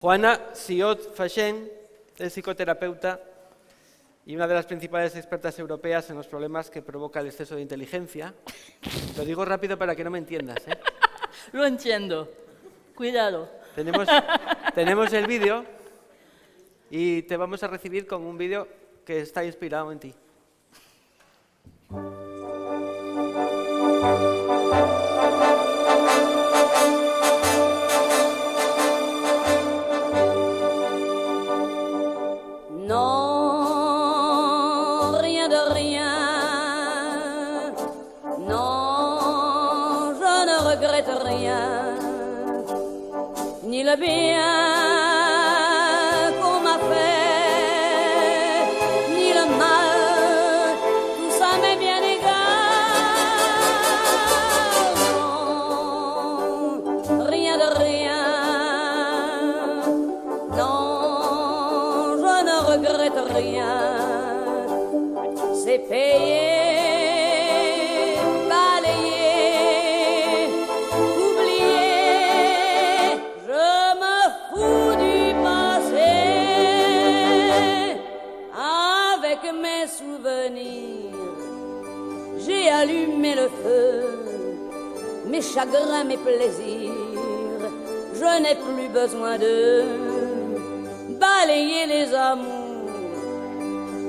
Juana Siot Fachen es psicoterapeuta y una de las principales expertas europeas en los problemas que provoca el exceso de inteligencia. Lo digo rápido para que no me entiendas, ¿eh? Lo entiendo. Cuidado. Tenemos el vídeo y te vamos a recibir con un vídeo que está inspirado en ti. Non, rien de rien. Non, je ne regrette rien. Ni le bien qu'on m'a fait, ni le mal, tout ça m'est bien égal. Non, rien de rien. Non, je ne regrette rien. C'est payé, balayé, oublié. Je me fous du passé. Avec mes souvenirs, j'ai allumé le feu. Mes chagrins, mes plaisirs, je n'ai plus besoin de balayer les amours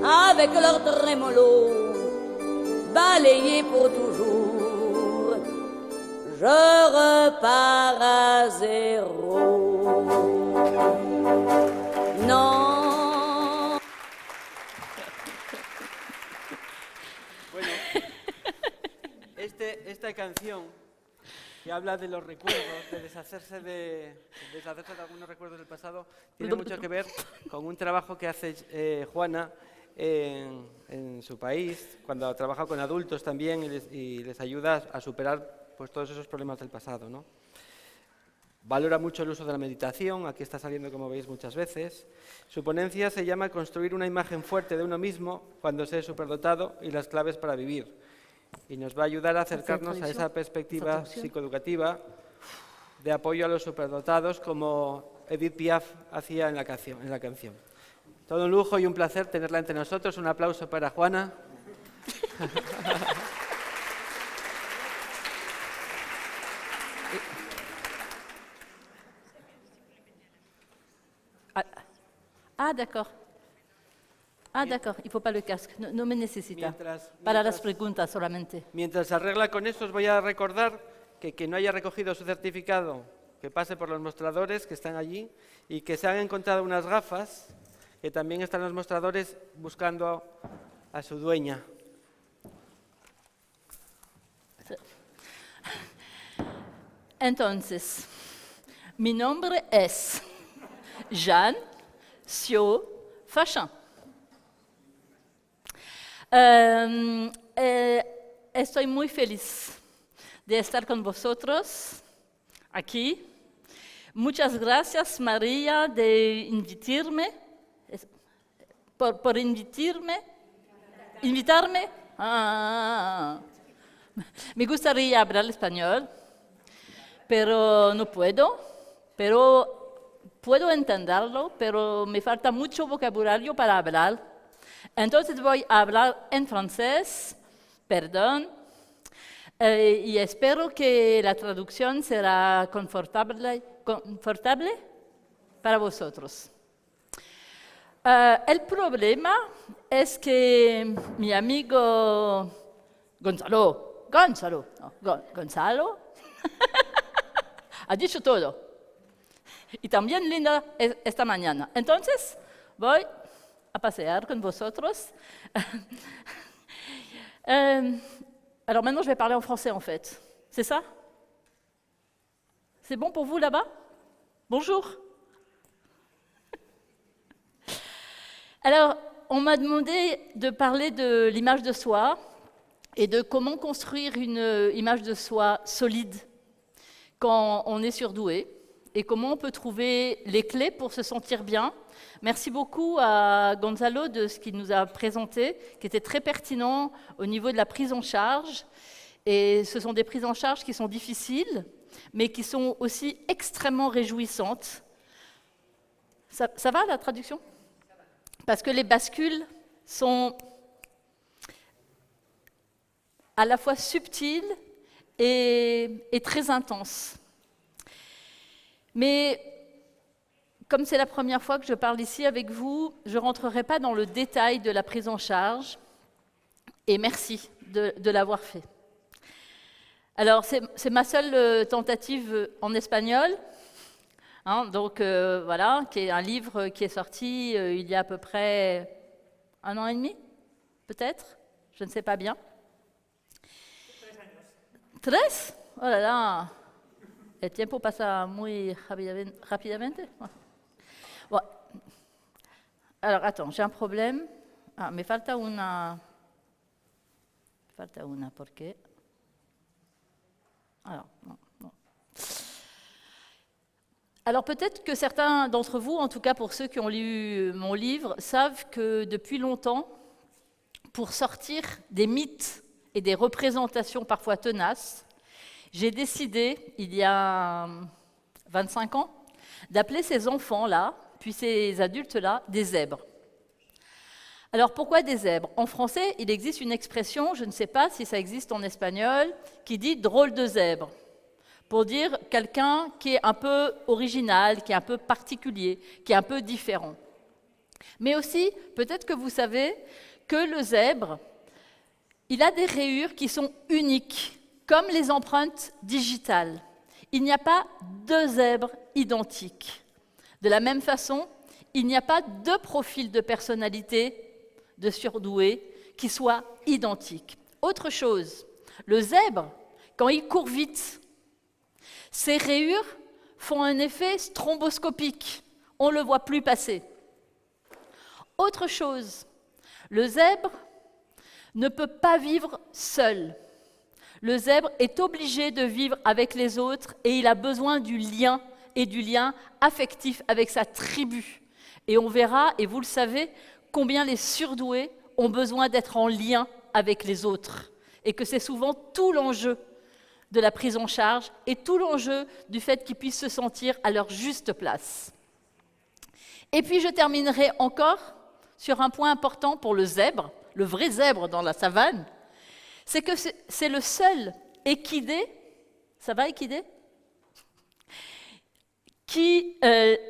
avec leur trémolo, balayer pour toujours. Je repars à zéro. Non. Bueno, esta canción que habla de los recuerdos, de deshacerse de algunos recuerdos del pasado, tiene mucho que ver con un trabajo que hace Juana en su país, cuando trabaja con adultos también y les ayuda a superar pues, todos esos problemas del pasado, ¿no? Valora mucho el uso de la meditación, aquí está saliendo como veis muchas veces. Su ponencia se llama Construir una imagen fuerte de uno mismo cuando se es superdotado y las claves para vivir. Y nos va a ayudar a acercarnos a esa perspectiva psicoeducativa de apoyo a los superdotados como Edith Piaf hacía en la canción. Todo un lujo y un placer tenerla entre nosotros. Un aplauso para Juana. Ah, d'accord. Ah, d'accord. Il ne faut pas le casque. No, no me necesita. Para las preguntas solamente. Mientras se arregla con eso, os voy a recordar que quien no haya recogido su certificado, que pase por los mostradores que están allí y que se han encontrado unas gafas que también están en los mostradores buscando a su dueña. Entonces, mi nombre es Jeanne Siot Fachen. Estoy muy feliz de estar con vosotros aquí. Muchas gracias, María, de invitarme. Por invitarme. Me gustaría hablar español, pero no puedo. Pero puedo entenderlo, pero me falta mucho vocabulario para hablar. Entonces voy a hablar en francés, perdón, y espero que la traducción será confortable para vosotros. El problema es que mi amigo Gonzalo ha dicho todo. Y también Linda esta mañana. Entonces voy a pasear con vosotros. Alors maintenant, je vais parler en français, en fait. C'est ça? C'est bon pour vous là-bas? Bonjour. Alors, on m'a demandé de parler de l'image de soi et de comment construire une image de soi solide quand on est surdoué et comment on peut trouver les clés pour se sentir bien. Merci beaucoup à Gonzalo de ce qu'il nous a présenté, qui était très pertinent au niveau de la prise en charge. Et ce sont des prises en charge qui sont difficiles, mais qui sont aussi extrêmement réjouissantes. Ça va la traduction? Parce que les bascules sont à la fois subtiles et très intenses. Mais comme c'est la première fois que je parle ici avec vous, je ne rentrerai pas dans le détail de la prise en charge. Et merci de l'avoir fait. Alors, c'est ma seule tentative en espagnol. Donc, voilà, qui est un livre qui est sorti il y a à peu près 1 an et demi, peut-être, je ne sais pas bien. 3 años? Oh là là, el tiempo pasa muy rápidamente. Bon. Alors, attends, j'ai un problème. Me falta una, ¿por qué? Alors, non. Alors peut-être que certains d'entre vous, en tout cas pour ceux qui ont lu mon livre, savent que depuis longtemps, pour sortir des mythes et des représentations parfois tenaces, j'ai décidé, il y a 25 ans, d'appeler ces enfants-là, puis ces adultes-là, des zèbres. Alors pourquoi des zèbres? En français, il existe une expression, je ne sais pas si ça existe en espagnol, qui dit « drôle de zèbre », pour dire quelqu'un qui est un peu original, qui est un peu particulier, qui est un peu différent. Mais aussi, peut-être que vous savez que le zèbre, il a des rayures qui sont uniques, comme les empreintes digitales. Il n'y a pas 2 zèbres identiques. De la même façon, il n'y a pas 2 profils de personnalité de surdoués qui soient identiques. Autre chose, le zèbre, quand il court vite, ses rayures font un effet stromboscopique. On ne le voit plus passer. Autre chose, le zèbre ne peut pas vivre seul. Le zèbre est obligé de vivre avec les autres et il a besoin du lien et du lien affectif avec sa tribu. Et on verra, et vous le savez, combien les surdoués ont besoin d'être en lien avec les autres. Et que c'est souvent tout l'enjeu de la prise en charge et tout l'enjeu du fait qu'ils puissent se sentir à leur juste place. Et puis je terminerai encore sur un point important pour le zèbre, le vrai zèbre dans la savane, c'est que c'est le seul équidé, ça va équidé, qui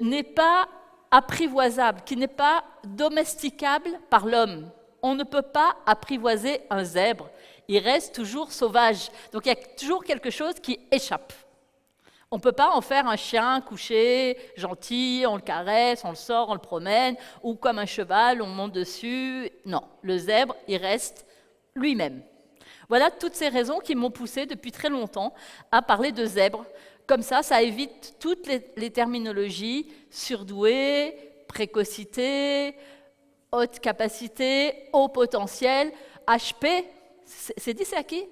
n'est pas apprivoisable, qui n'est pas domesticable par l'homme. On ne peut pas apprivoiser un zèbre, il reste toujours sauvage. Donc il y a toujours quelque chose qui échappe. On ne peut pas en faire un chien couché, gentil, on le caresse, on le sort, on le promène, ou comme un cheval, on monte dessus. Non, le zèbre, il reste lui-même. Voilà toutes ces raisons qui m'ont poussé depuis très longtemps à parler de zèbre. Comme ça évite toutes les terminologies surdoué, précocité, haute capacité, haut potentiel, HP. C'est dit, c'est à qui?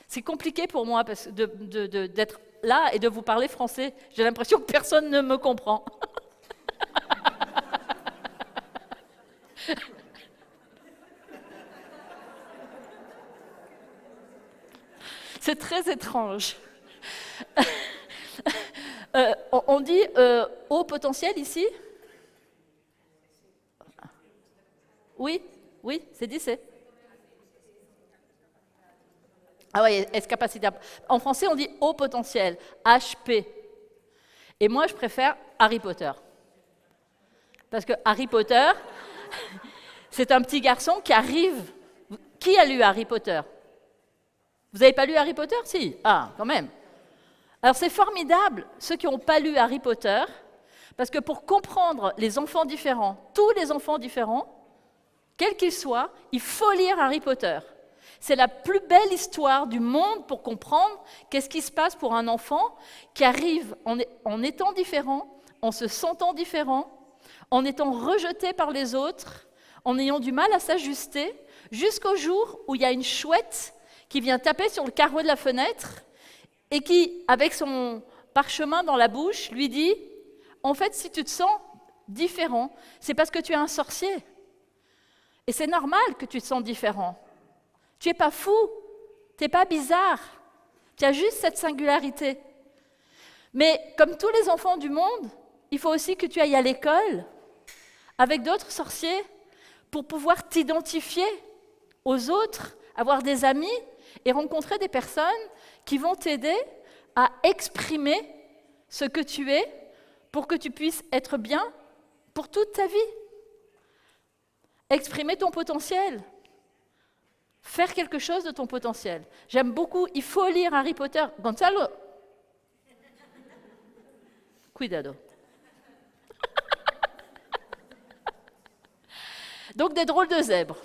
C'est compliqué pour moi parce d'être là et de vous parler français. J'ai l'impression que personne ne me comprend. C'est très étrange. On dit haut potentiel ici? Oui, c'est dit, c'est. Ah oui, capacité. En français, on dit haut potentiel, HP. Et moi, je préfère Harry Potter. Parce que Harry Potter, c'est un petit garçon qui arrive. Qui a lu Harry Potter? Vous n'avez pas lu Harry Potter? Si. Ah, quand même. Alors c'est formidable, ceux qui n'ont pas lu Harry Potter, parce que pour comprendre les enfants différents, tous les enfants différents, quels qu'ils soient, il faut lire Harry Potter. C'est la plus belle histoire du monde pour comprendre qu'est-ce qui se passe pour un enfant qui arrive en étant différent, en se sentant différent, en étant rejeté par les autres, en ayant du mal à s'ajuster, jusqu'au jour où il y a une chouette qui vient taper sur le carreau de la fenêtre et qui, avec son parchemin dans la bouche, lui dit « En fait, si tu te sens différent, c'est parce que tu es un sorcier. Et c'est normal que tu te sens différent. Tu n'es pas fou, tu n'es pas bizarre, tu as juste cette singularité. Mais comme tous les enfants du monde, il faut aussi que tu ailles à l'école avec d'autres sorciers pour pouvoir t'identifier aux autres, avoir des amis et rencontrer des personnes qui vont t'aider à exprimer ce que tu es pour que tu puisses être bien pour toute ta vie. Exprimer ton potentiel. Faire quelque chose de ton potentiel. J'aime beaucoup, il faut lire Harry Potter. Gonzalo. Cuidado. Donc des drôles de zèbres.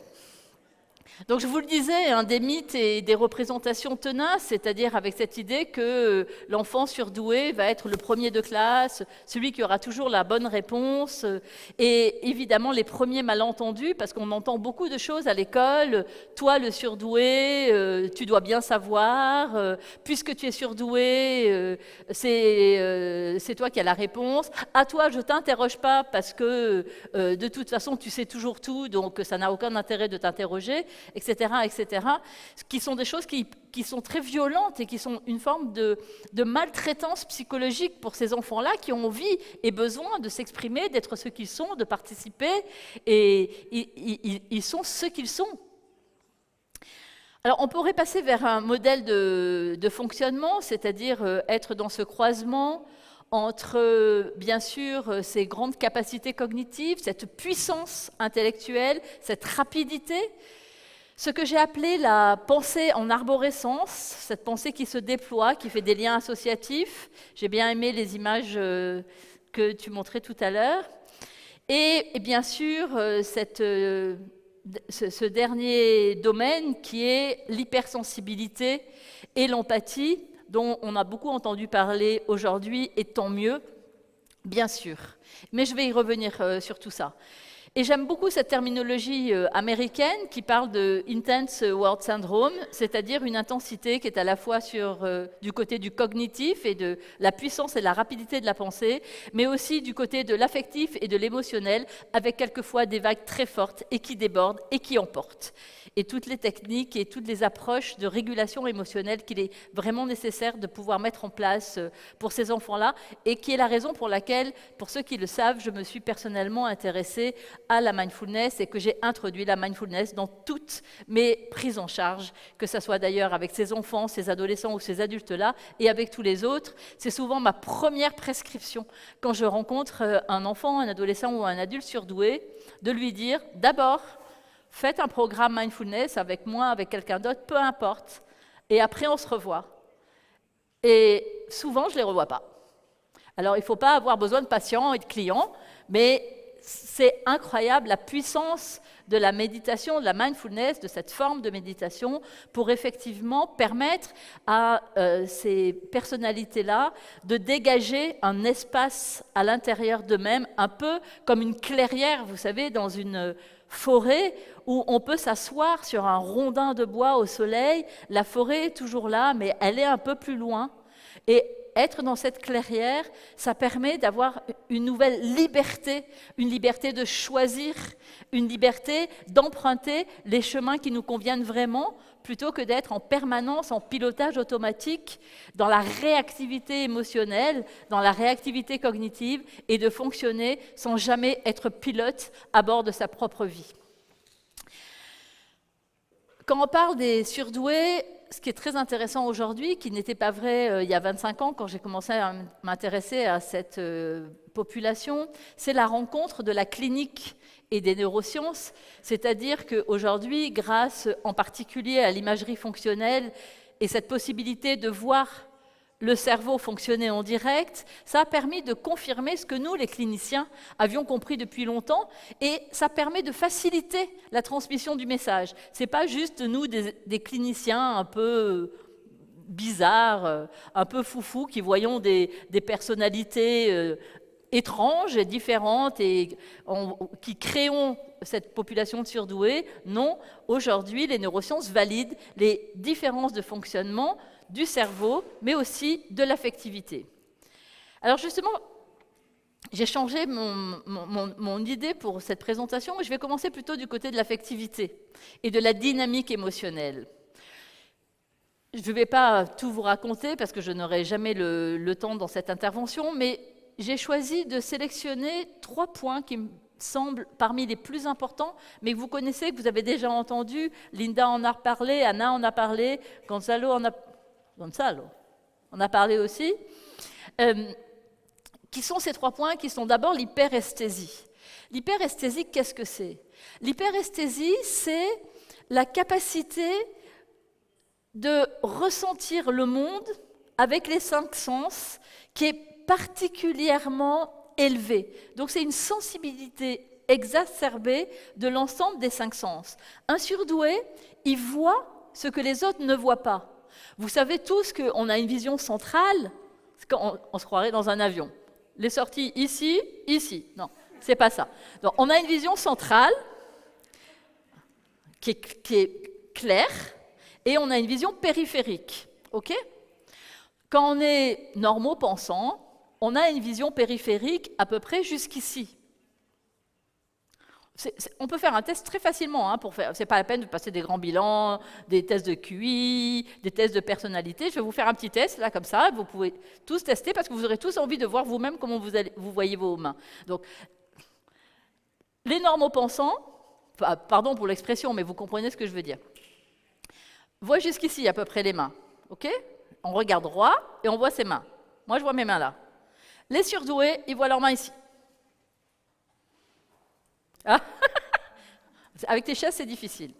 Donc je vous le disais, des mythes et des représentations tenaces, c'est-à-dire avec cette idée que l'enfant surdoué va être le premier de classe, celui qui aura toujours la bonne réponse, et évidemment les premiers malentendus, parce qu'on entend beaucoup de choses à l'école, toi le surdoué, tu dois bien savoir, puisque tu es surdoué, c'est toi qui as la réponse, à toi je ne t'interroge pas parce que de toute façon tu sais toujours tout, donc ça n'a aucun intérêt de t'interroger, etc., etc., qui sont des choses qui sont très violentes et qui sont une forme de maltraitance psychologique pour ces enfants-là qui ont envie et besoin de s'exprimer, d'être ce qu'ils sont, de participer, et ils sont ce qu'ils sont. Alors, on pourrait passer vers un modèle de fonctionnement, c'est-à-dire être dans ce croisement entre, bien sûr, ces grandes capacités cognitives, cette puissance intellectuelle, cette rapidité, ce que j'ai appelé la pensée en arborescence, cette pensée qui se déploie, qui fait des liens associatifs. J'ai bien aimé les images que tu montrais tout à l'heure. Et bien sûr, ce dernier domaine qui est l'hypersensibilité et l'empathie, dont on a beaucoup entendu parler aujourd'hui, et tant mieux, bien sûr. Mais je vais y revenir sur tout ça. Et j'aime beaucoup cette terminologie américaine qui parle de Intense Word Syndrome, c'est-à-dire une intensité qui est à la fois du côté du cognitif et de la puissance et de la rapidité de la pensée, mais aussi du côté de l'affectif et de l'émotionnel, avec quelquefois des vagues très fortes et qui débordent et qui emportent. Et toutes les techniques et toutes les approches de régulation émotionnelle qu'il est vraiment nécessaire de pouvoir mettre en place pour ces enfants-là, et qui est la raison pour laquelle, pour ceux qui le savent, je me suis personnellement intéressée à la mindfulness et que j'ai introduit la mindfulness dans toutes mes prises en charge, que ce soit d'ailleurs avec ces enfants, ces adolescents ou ces adultes-là, et avec tous les autres. C'est souvent ma première prescription quand je rencontre un enfant, un adolescent ou un adulte surdoué, de lui dire d'abord, faites un programme mindfulness avec moi, avec quelqu'un d'autre, peu importe, et après on se revoit. Et souvent, je ne les revois pas. Alors, il ne faut pas avoir besoin de patients et de clients, mais c'est incroyable la puissance de la méditation, de la mindfulness, de cette forme de méditation, pour effectivement permettre à ces personnalités-là de dégager un espace à l'intérieur d'eux-mêmes, un peu comme une clairière, vous savez, dans une forêt où on peut s'asseoir sur un rondin de bois au soleil. La forêt est toujours là, mais elle est un peu plus loin. Et être dans cette clairière, ça permet d'avoir une nouvelle liberté, une liberté de choisir, une liberté d'emprunter les chemins qui nous conviennent vraiment, plutôt que d'être en permanence en pilotage automatique, dans la réactivité émotionnelle, dans la réactivité cognitive, et de fonctionner sans jamais être pilote à bord de sa propre vie. Quand on parle des surdoués, ce qui est très intéressant aujourd'hui, qui n'était pas vrai il y a 25 ans quand j'ai commencé à m'intéresser à cette population, c'est la rencontre de la clinique et des neurosciences, c'est-à-dire qu'aujourd'hui, grâce en particulier à l'imagerie fonctionnelle et cette possibilité de voir le cerveau fonctionner en direct, ça a permis de confirmer ce que nous, les cliniciens, avions compris depuis longtemps, et ça permet de faciliter la transmission du message. Ce n'est pas juste nous, des cliniciens un peu bizarres, un peu foufous, qui voyons des personnalités étranges et différentes et qui créons cette population de surdoués. Non, aujourd'hui, les neurosciences valident les différences de fonctionnement du cerveau, mais aussi de l'affectivité. Alors justement, j'ai changé mon idée pour cette présentation, et je vais commencer plutôt du côté de l'affectivité et de la dynamique émotionnelle. Je ne vais pas tout vous raconter, parce que je n'aurai jamais le temps dans cette intervention, mais j'ai choisi de sélectionner 3 points qui me semblent parmi les plus importants, mais que vous connaissez, que vous avez déjà entendu. Linda en a parlé, Anna en a parlé, Gonzalo en a parlé aussi. Qui sont ces 3 points? Qui sont d'abord l'hyperesthésie. L'hyperesthésie, qu'est-ce que c'est? L'hyperesthésie, c'est la capacité de ressentir le monde avec les 5 sens qui est particulièrement élevée. Donc c'est une sensibilité exacerbée de l'ensemble des 5 sens. Un surdoué, il voit ce que les autres ne voient pas. Vous savez tous qu'on a une vision centrale, on se croirait dans un avion. Les sorties ici, ici. Non, c'est pas ça. Donc on a une vision centrale qui est claire, et on a une vision périphérique. Ok? Quand on est normaux pensants, on a une vision périphérique à peu près jusqu'ici. On peut faire un test très facilement. C'est pas la peine de passer des grands bilans, des tests de QI, des tests de personnalité. Je vais vous faire un petit test, là, comme ça. Vous pouvez tous tester parce que vous aurez tous envie de voir vous-même comment vous voyez vos mains. Donc, les normaux pensants, pardon pour l'expression, mais vous comprenez ce que je veux dire, voient jusqu'ici à peu près les mains. Ok? On regarde droit et on voit ses mains. Moi, je vois mes mains là. Les surdoués, ils voient leurs mains ici. Ah avec tes chaises, c'est difficile.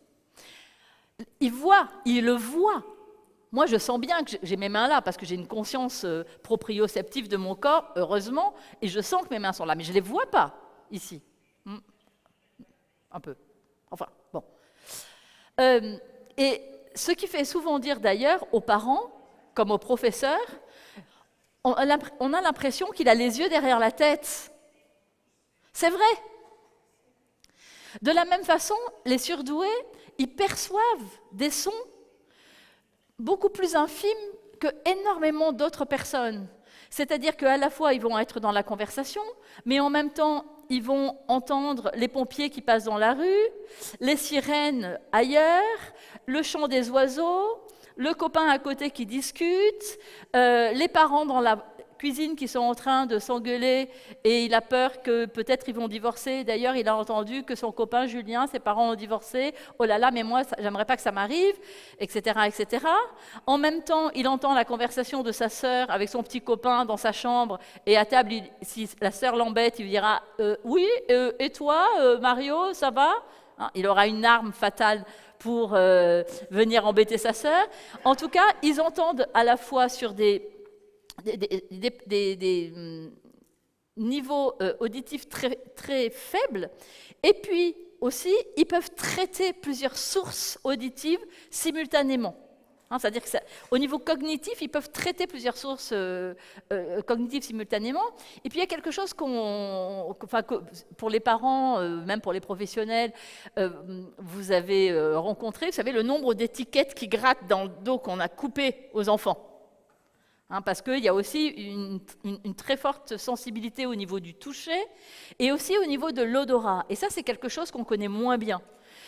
Ils le voient. Moi, je sens bien que j'ai mes mains là, parce que j'ai une conscience proprioceptive de mon corps, heureusement, et je sens que mes mains sont là, mais je ne les vois pas, ici. Un peu. Enfin, bon. Et ce qui fait souvent dire, d'ailleurs, aux parents, comme aux professeurs, on a l'impression qu'il a les yeux derrière la tête. C'est vrai. De la même façon, les surdoués, ils perçoivent des sons beaucoup plus infimes que énormément d'autres personnes. C'est-à-dire qu'à la fois, ils vont être dans la conversation, mais en même temps, ils vont entendre les pompiers qui passent dans la rue, les sirènes ailleurs, le chant des oiseaux, le copain à côté qui discute, les parents dans la cuisine qui sont en train de s'engueuler et il a peur que peut-être ils vont divorcer. D'ailleurs, il a entendu que son copain Julien, ses parents ont divorcé. Oh là là, mais moi, j'aimerais pas que ça m'arrive, etc., etc. En même temps, il entend la conversation de sa sœur avec son petit copain dans sa chambre et à table, si la sœur l'embête, il lui dira oui, et toi, Mario, ça va? Il aura une arme fatale pour venir embêter sa sœur. En tout cas, ils entendent à la fois sur des niveaux auditifs très, très faibles, et puis aussi, ils peuvent traiter plusieurs sources auditives simultanément. C'est-à-dire qu'au niveau cognitif, ils peuvent traiter plusieurs sources cognitives simultanément. Et puis il y a quelque chose pour les parents, même pour les professionnels, vous avez rencontré, vous savez, le nombre d'étiquettes qui grattent dans le dos qu'on a coupé aux enfants. Parce qu'il y a aussi une très forte sensibilité au niveau du toucher et aussi au niveau de l'odorat. Et ça, c'est quelque chose qu'on connaît moins bien.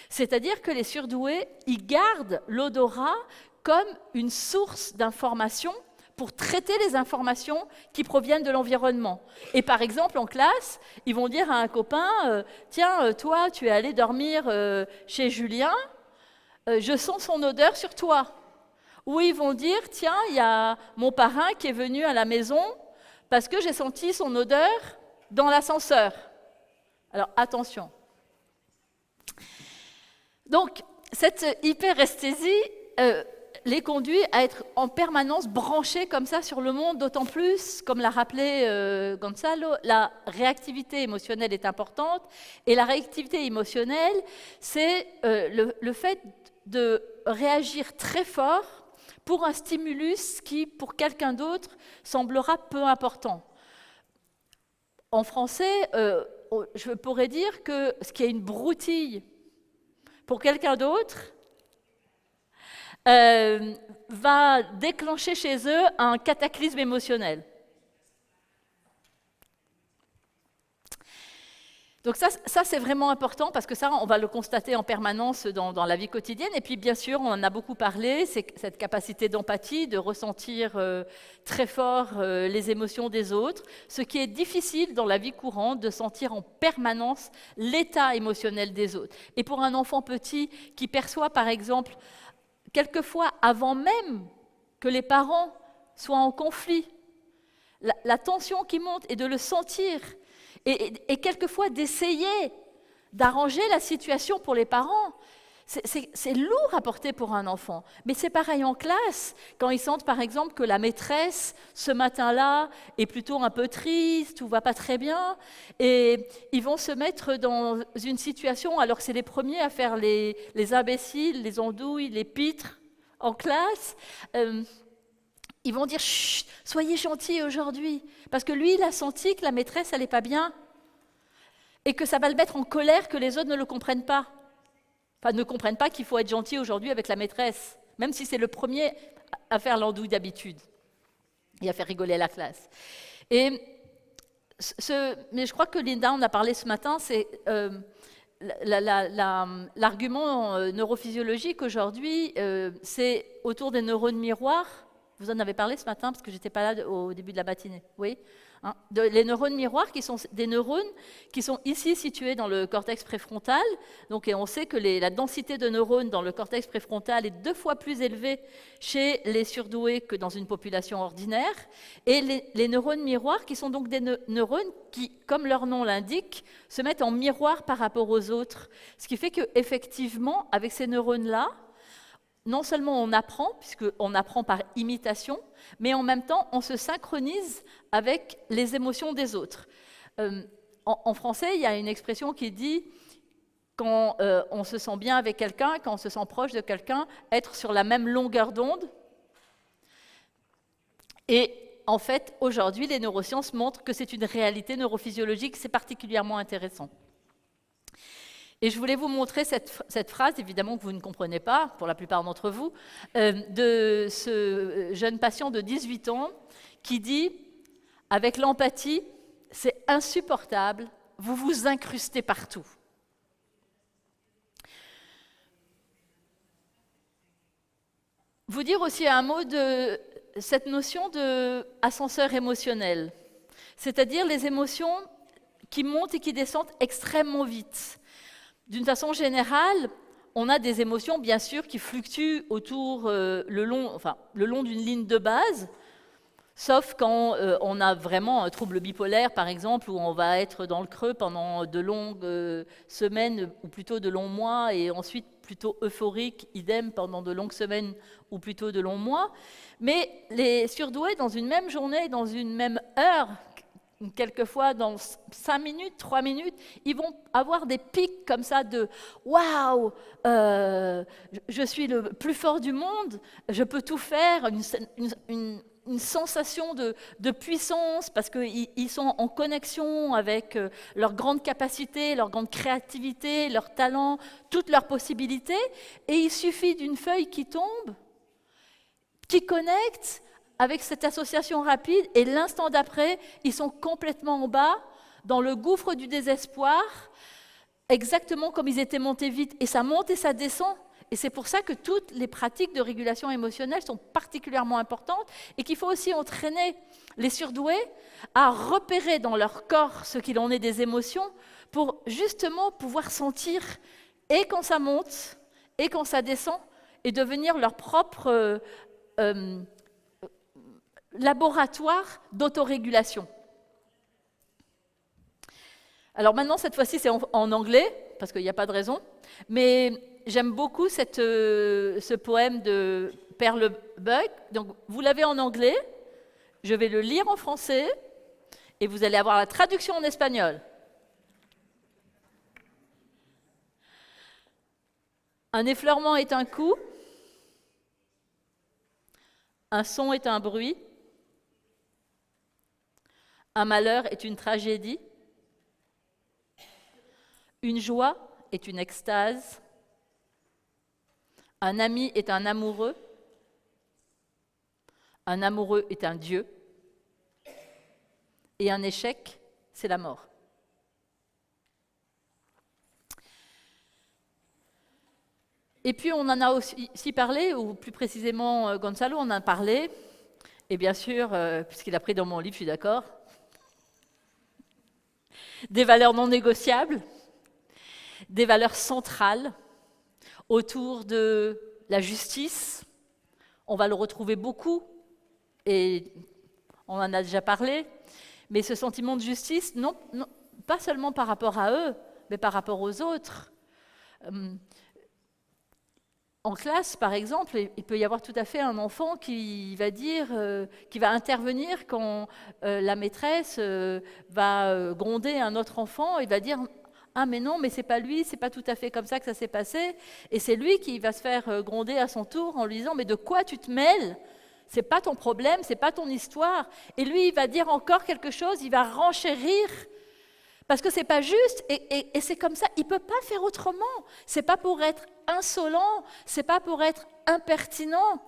C'est-à-dire que les surdoués, ils gardent l'odorat comme une source d'information pour traiter les informations qui proviennent de l'environnement. Et par exemple, en classe, ils vont dire à un copain « Tiens, toi, tu es allé dormir chez Julien, je sens son odeur sur toi. » Ou ils vont dire « Tiens, il y a mon parrain qui est venu à la maison parce que j'ai senti son odeur dans l'ascenseur. » Alors, attention. Donc, cette hyperesthésie les conduit à être en permanence branchés comme ça sur le monde, d'autant plus, comme l'a rappelé Gonzalo, la réactivité émotionnelle est importante. Et la réactivité émotionnelle, c'est le fait de réagir très fort pour un stimulus qui, pour quelqu'un d'autre, semblera peu important. En français, je pourrais dire que ce qui est une broutille pour quelqu'un d'autre va déclencher chez eux un cataclysme émotionnel. Donc ça c'est vraiment important parce que ça, on va le constater en permanence dans la vie quotidienne. Et puis, bien sûr, on en a beaucoup parlé, c'est cette capacité d'empathie, de ressentir très fort les émotions des autres, ce qui est difficile dans la vie courante, de sentir en permanence l'état émotionnel des autres. Et pour un enfant petit qui perçoit, par exemple, quelquefois avant même que les parents soient en conflit, la tension qui monte et de le sentir, et quelquefois d'essayer d'arranger la situation pour les parents, c'est lourd à porter pour un enfant. Mais c'est pareil en classe, quand ils sentent par exemple que la maîtresse, ce matin-là, est plutôt un peu triste ou va pas très bien, et ils vont se mettre dans une situation, alors que c'est les premiers à faire les imbéciles, les andouilles, les pitres en classe, ils vont dire « Chut, soyez gentils aujourd'hui », parce que lui, il a senti que la maîtresse, elle n'est pas bien, et que ça va le mettre en colère que les autres ne le comprennent pas. Enfin, ne comprennent pas qu'il faut être gentil aujourd'hui avec la maîtresse, même si c'est le premier à faire l'andouille d'habitude, et à faire rigoler la classe. Mais je crois que Linda en a parlé ce matin, c'est l'argument neurophysiologique aujourd'hui, c'est autour des neurones miroirs. Vous en avez parlé ce matin, parce que je n'étais pas là au début de la matinée. Oui, hein, les neurones miroirs, qui sont des neurones qui sont ici situés dans le cortex préfrontal. Donc, et on sait que la densité de neurones dans le cortex préfrontal est 2 fois plus élevée chez les surdoués que dans une population ordinaire. Et les neurones miroirs, qui sont donc des neurones qui, comme leur nom l'indique, se mettent en miroir par rapport aux autres. Ce qui fait qu'effectivement, avec ces neurones-là, non seulement on apprend, puisqu'on apprend par imitation, mais en même temps, on se synchronise avec les émotions des autres. En français, il y a une expression qui dit, quand on se sent bien avec quelqu'un, quand on se sent proche de quelqu'un, être sur la même longueur d'onde. Et en fait, aujourd'hui, les neurosciences montrent que c'est une réalité neurophysiologique, c'est particulièrement intéressant. Et je voulais vous montrer cette phrase, évidemment que vous ne comprenez pas, pour la plupart d'entre vous, de ce jeune patient de 18 ans qui dit « Avec l'empathie, c'est insupportable, vous vous incrustez partout. » Vous dire aussi un mot de cette notion d'ascenseur émotionnel, c'est-à-dire les émotions qui montent et qui descendent extrêmement vite. D'une façon générale, on a des émotions, bien sûr, qui fluctuent autour le long d'une ligne de base, sauf quand on a vraiment un trouble bipolaire, par exemple, où on va être dans le creux pendant de longues semaines, ou plutôt de longs mois, et ensuite plutôt euphorique, idem, pendant de longues semaines, ou plutôt de longs mois. Mais les surdoués, dans une même journée, dans une même heure, quelquefois dans 5 minutes, 3 minutes, ils vont avoir des pics comme ça de « Waouh, je suis le plus fort du monde, je peux tout faire », une sensation de puissance parce qu'ils sont en connexion avec leur grande capacité, leur grande créativité, leur talent, toutes leurs possibilités. Et il suffit d'une feuille qui tombe, qui connecte, avec cette association rapide, et l'instant d'après, ils sont complètement en bas, dans le gouffre du désespoir, exactement comme ils étaient montés vite. Et ça monte et ça descend. Et c'est pour ça que toutes les pratiques de régulation émotionnelle sont particulièrement importantes, et qu'il faut aussi entraîner les surdoués à repérer dans leur corps ce qu'il en est des émotions, pour justement pouvoir sentir, et quand ça monte, et quand ça descend, et devenir leur propre laboratoire d'autorégulation. Alors maintenant, cette fois-ci, c'est en anglais, parce qu'il n'y a pas de raison, mais j'aime beaucoup ce poème de Perlebuck. Donc, vous l'avez en anglais, je vais le lire en français, et vous allez avoir la traduction en espagnol. Un effleurement est un coup, un son est un bruit, un malheur est une tragédie, une joie est une extase, un ami est un amoureux est un Dieu, et un échec, c'est la mort. Et puis on en a aussi parlé, ou plus précisément Gonzalo en a parlé, et bien sûr, puisqu'il a pris dans mon livre, je suis d'accord, des valeurs non négociables, des valeurs centrales autour de la justice. On va le retrouver beaucoup, et on en a déjà parlé, mais ce sentiment de justice, non, pas seulement par rapport à eux, mais par rapport aux autres. En classe, par exemple, il peut y avoir tout à fait un enfant qui va dire, qui va intervenir quand la maîtresse va gronder un autre enfant. Il va dire: ah mais non, mais c'est pas lui, c'est pas tout à fait comme ça que ça s'est passé. Et c'est lui qui va se faire gronder à son tour en lui disant: mais de quoi tu te mêles? C'est pas ton problème, c'est pas ton histoire. Et lui, il va dire encore quelque chose, il va renchérir. Parce que c'est pas juste, et c'est comme ça, il peut pas faire autrement. C'est pas pour être insolent, c'est pas pour être impertinent.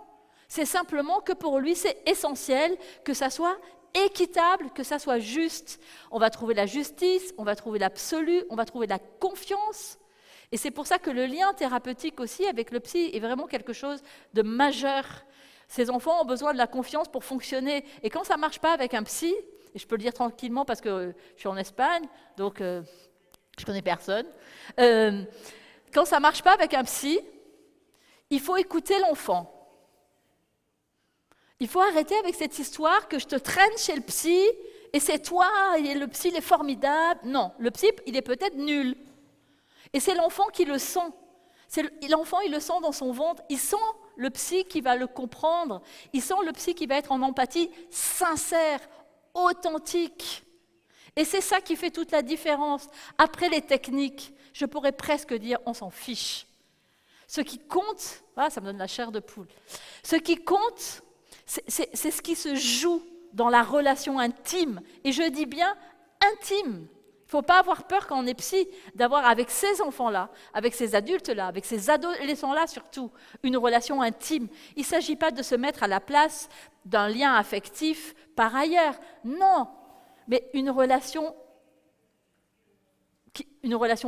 C'est simplement que pour lui, c'est essentiel que ça soit équitable, que ça soit juste. On va trouver la justice, on va trouver l'absolu, on va trouver la confiance. Et c'est pour ça que le lien thérapeutique aussi avec le psy est vraiment quelque chose de majeur. Ces enfants ont besoin de la confiance pour fonctionner. Et quand ça marche pas avec un psy, et je peux le dire tranquillement parce que je suis en Espagne, donc je connais personne. Quand ça ne marche pas avec un psy, il faut écouter l'enfant. Il faut arrêter avec cette histoire que je te traîne chez le psy et c'est toi, et le psy il est formidable. Non, le psy il est peut-être nul. Et c'est l'enfant qui le sent. L'enfant il le sent dans son ventre, il sent le psy qui va le comprendre, il sent le psy qui va être en empathie sincère, authentique. Et c'est ça qui fait toute la différence. Après les techniques, je pourrais presque dire on s'en fiche. Ce qui compte, ça me donne la chair de poule, ce qui compte, c'est ce qui se joue dans la relation intime. Et je dis bien intime. Il ne faut pas avoir peur quand on est psy d'avoir avec ces enfants-là, avec ces adultes-là, avec ces adolescents-là surtout, une relation intime. Il ne s'agit pas de se mettre à la place d'un lien affectif par ailleurs. Non, mais une relation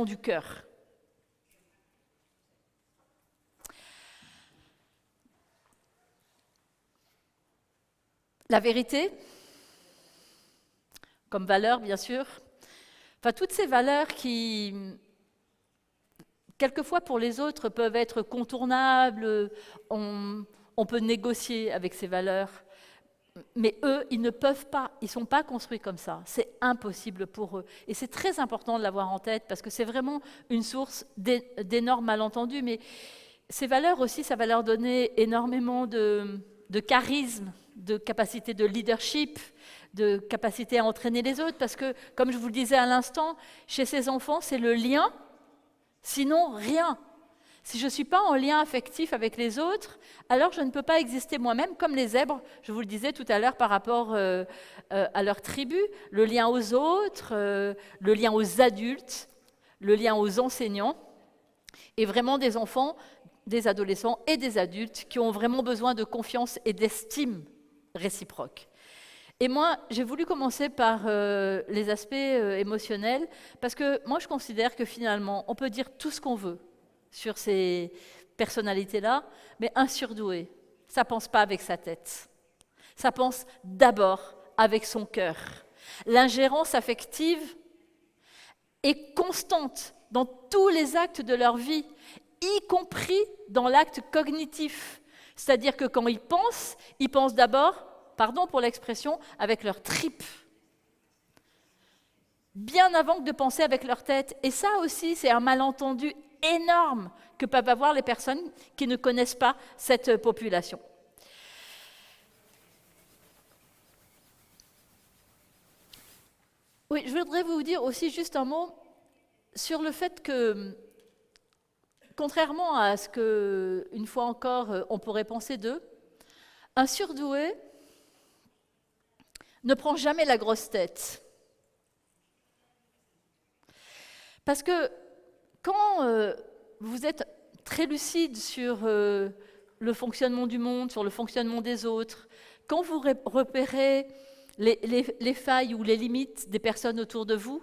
du cœur. La vérité, comme valeur bien sûr, enfin toutes ces valeurs qui, quelquefois pour les autres, peuvent être contournables, on peut négocier avec ces valeurs, mais eux, ils ne peuvent pas, ils ne sont pas construits comme ça, c'est impossible pour eux. Et c'est très important de l'avoir en tête, parce que c'est vraiment une source d'énormes malentendus, mais ces valeurs aussi, ça va leur donner énormément de charisme, de capacité de leadership, de capacité à entraîner les autres, parce que, comme je vous le disais à l'instant, chez ces enfants, c'est le lien, sinon rien. Si je ne suis pas en lien affectif avec les autres, alors je ne peux pas exister moi-même, comme les zèbres, je vous le disais tout à l'heure par rapport à leur tribu, le lien aux autres, le lien aux adultes, le lien aux enseignants, et vraiment des enfants, des adolescents et des adultes qui ont vraiment besoin de confiance et d'estime réciproque. Et moi, j'ai voulu commencer par les aspects émotionnels, parce que moi, je considère que finalement, on peut dire tout ce qu'on veut sur ces personnalités-là, mais un surdoué, ça ne pense pas avec sa tête. Ça pense d'abord avec son cœur. L'ingérence affective est constante dans tous les actes de leur vie, y compris dans l'acte cognitif. C'est-à-dire que quand ils pensent d'abord, pardon pour l'expression, avec leur tripes, bien avant que de penser avec leur tête. Et ça aussi, c'est un malentendu énorme que peuvent avoir les personnes qui ne connaissent pas cette population. Oui, je voudrais vous dire aussi juste un mot sur le fait que, contrairement à ce que, une fois encore, on pourrait penser d'eux, un surdoué ne prend jamais la grosse tête. Parce que quand vous êtes très lucide sur le fonctionnement du monde, sur le fonctionnement des autres, quand vous repérez les failles ou les limites des personnes autour de vous,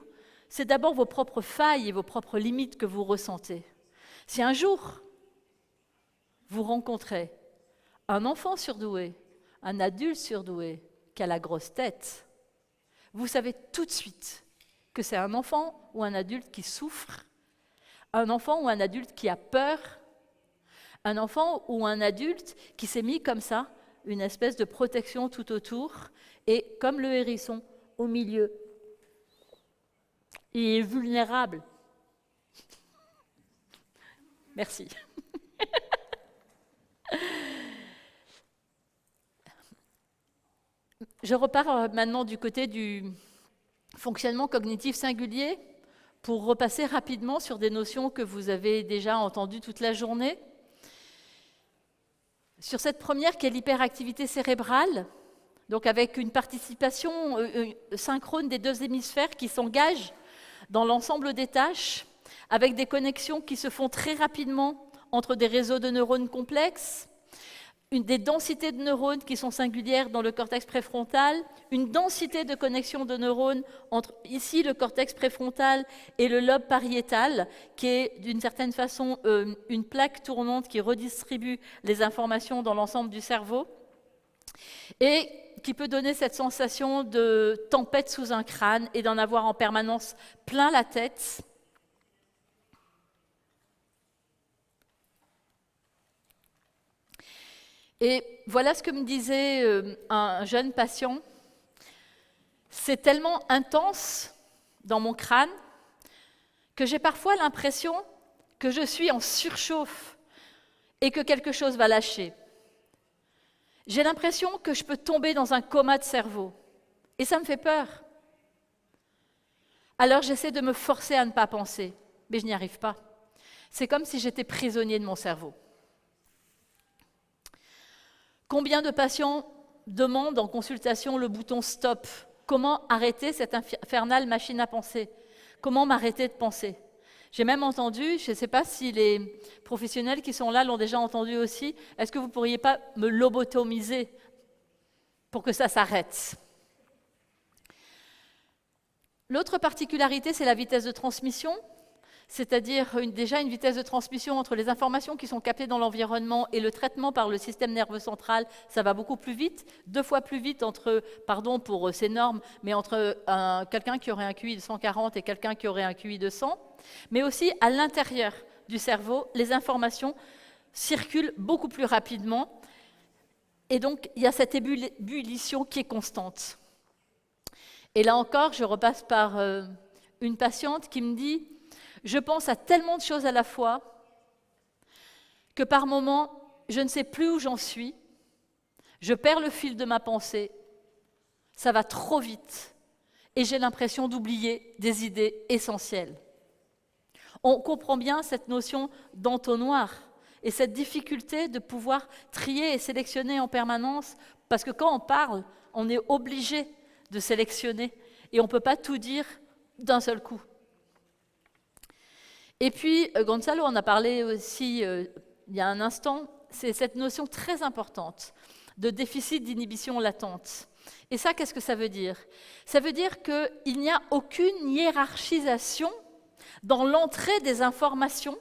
c'est d'abord vos propres failles et vos propres limites que vous ressentez. Si un jour, vous rencontrez un enfant surdoué, un adulte surdoué qui a la grosse tête, vous savez tout de suite que c'est un enfant ou un adulte qui souffre, un enfant ou un adulte qui a peur, un enfant ou un adulte qui s'est mis comme ça, une espèce de protection tout autour, et comme le hérisson, au milieu. Il est vulnérable. Merci. Je repars maintenant du côté du fonctionnement cognitif singulier pour repasser rapidement sur des notions que vous avez déjà entendues toute la journée. Sur cette première qui est l'hyperactivité cérébrale, donc avec une participation synchrone des deux hémisphères qui s'engagent dans l'ensemble des tâches, avec des connexions qui se font très rapidement entre des réseaux de neurones complexes, des densités de neurones qui sont singulières dans le cortex préfrontal, une densité de connexions de neurones entre ici le cortex préfrontal et le lobe pariétal, qui est d'une certaine façon une plaque tournante qui redistribue les informations dans l'ensemble du cerveau, et qui peut donner cette sensation de tempête sous un crâne et d'en avoir en permanence plein la tête. Et voilà ce que me disait un jeune patient. C'est tellement intense dans mon crâne que j'ai parfois l'impression que je suis en surchauffe et que quelque chose va lâcher. J'ai l'impression que je peux tomber dans un coma de cerveau. Et ça me fait peur. Alors j'essaie de me forcer à ne pas penser, mais je n'y arrive pas. C'est comme si j'étais prisonnier de mon cerveau. Combien de patients demandent en consultation le bouton « Stop » ? Comment arrêter cette infernale machine à penser ? Comment m'arrêter de penser ? J'ai même entendu, je ne sais pas si les professionnels qui sont là l'ont déjà entendu aussi, est-ce que vous ne pourriez pas me lobotomiser pour que ça s'arrête ? L'autre particularité, c'est la vitesse de transmission, c'est-à-dire déjà une vitesse de transmission entre les informations qui sont captées dans l'environnement et le traitement par le système nerveux central, ça va beaucoup plus vite, 2 fois plus vite entre, pardon pour ces normes, mais entre quelqu'un qui aurait un QI de 140 et quelqu'un qui aurait un QI de 100, mais aussi à l'intérieur du cerveau, les informations circulent beaucoup plus rapidement, et donc il y a cette ébullition qui est constante. Et là encore, je repasse par une patiente qui me dit « Je pense à tellement de choses à la fois que par moments, je ne sais plus où j'en suis, je perds le fil de ma pensée, ça va trop vite et j'ai l'impression d'oublier des idées essentielles. » On comprend bien cette notion d'entonnoir et cette difficulté de pouvoir trier et sélectionner en permanence, parce que quand on parle, on est obligé de sélectionner et on ne peut pas tout dire d'un seul coup. Et puis, Gonzalo en a parlé aussi il y a un instant, c'est cette notion très importante de déficit d'inhibition latente. Et ça, qu'est-ce que ça veut dire ? Ça veut dire qu'il n'y a aucune hiérarchisation dans l'entrée des informations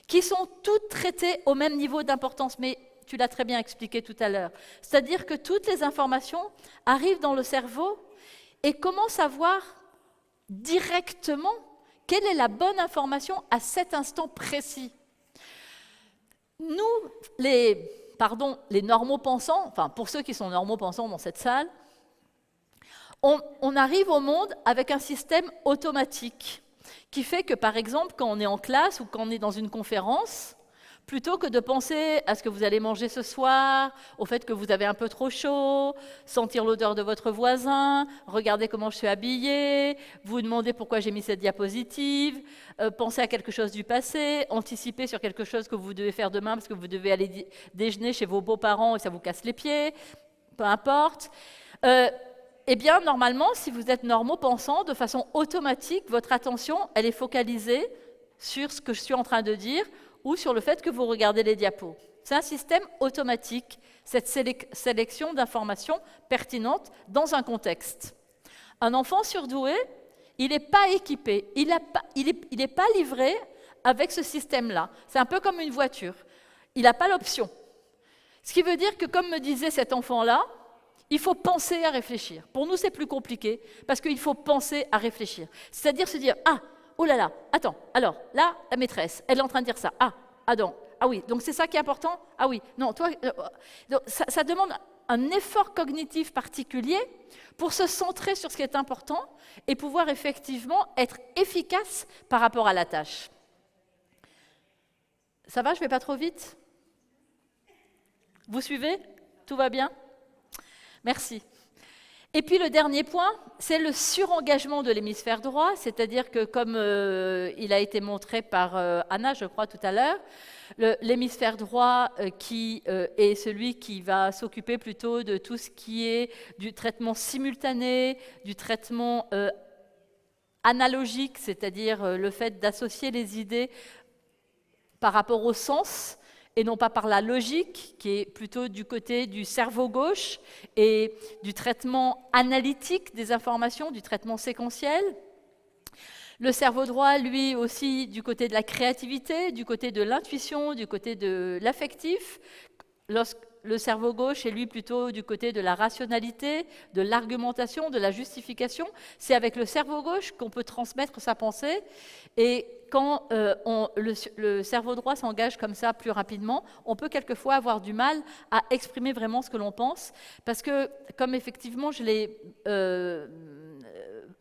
qui sont toutes traitées au même niveau d'importance. Mais tu l'as très bien expliqué tout à l'heure. C'est-à-dire que toutes les informations arrivent dans le cerveau et commencent à voir directement quelle est la bonne information à cet instant précis. Nous, les normaux pensants, enfin pour ceux qui sont normaux pensants dans cette salle, on arrive au monde avec un système automatique qui fait que, par exemple, quand on est en classe ou quand on est dans une conférence, plutôt que de penser à ce que vous allez manger ce soir, au fait que vous avez un peu trop chaud, sentir l'odeur de votre voisin, regarder comment je suis habillée, vous demander pourquoi j'ai mis cette diapositive, penser à quelque chose du passé, anticiper sur quelque chose que vous devez faire demain parce que vous devez aller déjeuner chez vos beaux-parents et ça vous casse les pieds, peu importe. Eh bien, normalement, si vous êtes normaux-pensant, de façon automatique, votre attention, elle est focalisée sur ce que je suis en train de dire ou sur le fait que vous regardez les diapos. C'est un système automatique, cette sélection d'informations pertinentes dans un contexte. Un enfant surdoué, il n'est pas équipé, il n'est pas livré avec ce système-là. C'est un peu comme une voiture. il n'a pas l'option. Ce qui veut dire que, comme me disait cet enfant-là, il faut penser à réfléchir. Pour nous, c'est plus compliqué, parce qu'il faut penser à réfléchir. C'est-à-dire se dire, ah, oh là là, attends, alors, là, la maîtresse, elle est en train de dire ça. Ah donc, ah oui, donc c'est ça qui est important? Ah oui, non, toi... donc ça demande un effort cognitif particulier pour se centrer sur ce qui est important et pouvoir effectivement être efficace par rapport à la tâche. Ça va, je ne vais pas trop vite? Vous suivez? Tout va bien? Merci. Et puis le dernier point, c'est le surengagement de l'hémisphère droit, c'est-à-dire que comme il a été montré par Anna, je crois, tout à l'heure, l'hémisphère droit qui est celui qui va s'occuper plutôt de tout ce qui est du traitement simultané, du traitement analogique, c'est-à-dire le fait d'associer les idées par rapport au sens, et non pas par la logique, qui est plutôt du côté du cerveau gauche, et du traitement analytique des informations, du traitement séquentiel. Le cerveau droit, lui aussi, du côté de la créativité, du côté de l'intuition, du côté de l'affectif. Le cerveau gauche est lui plutôt du côté de la rationalité, de l'argumentation, de la justification. C'est avec le cerveau gauche qu'on peut transmettre sa pensée. Et quand le cerveau droit s'engage comme ça plus rapidement, on peut quelquefois avoir du mal à exprimer vraiment ce que l'on pense. Parce que, comme effectivement je l'ai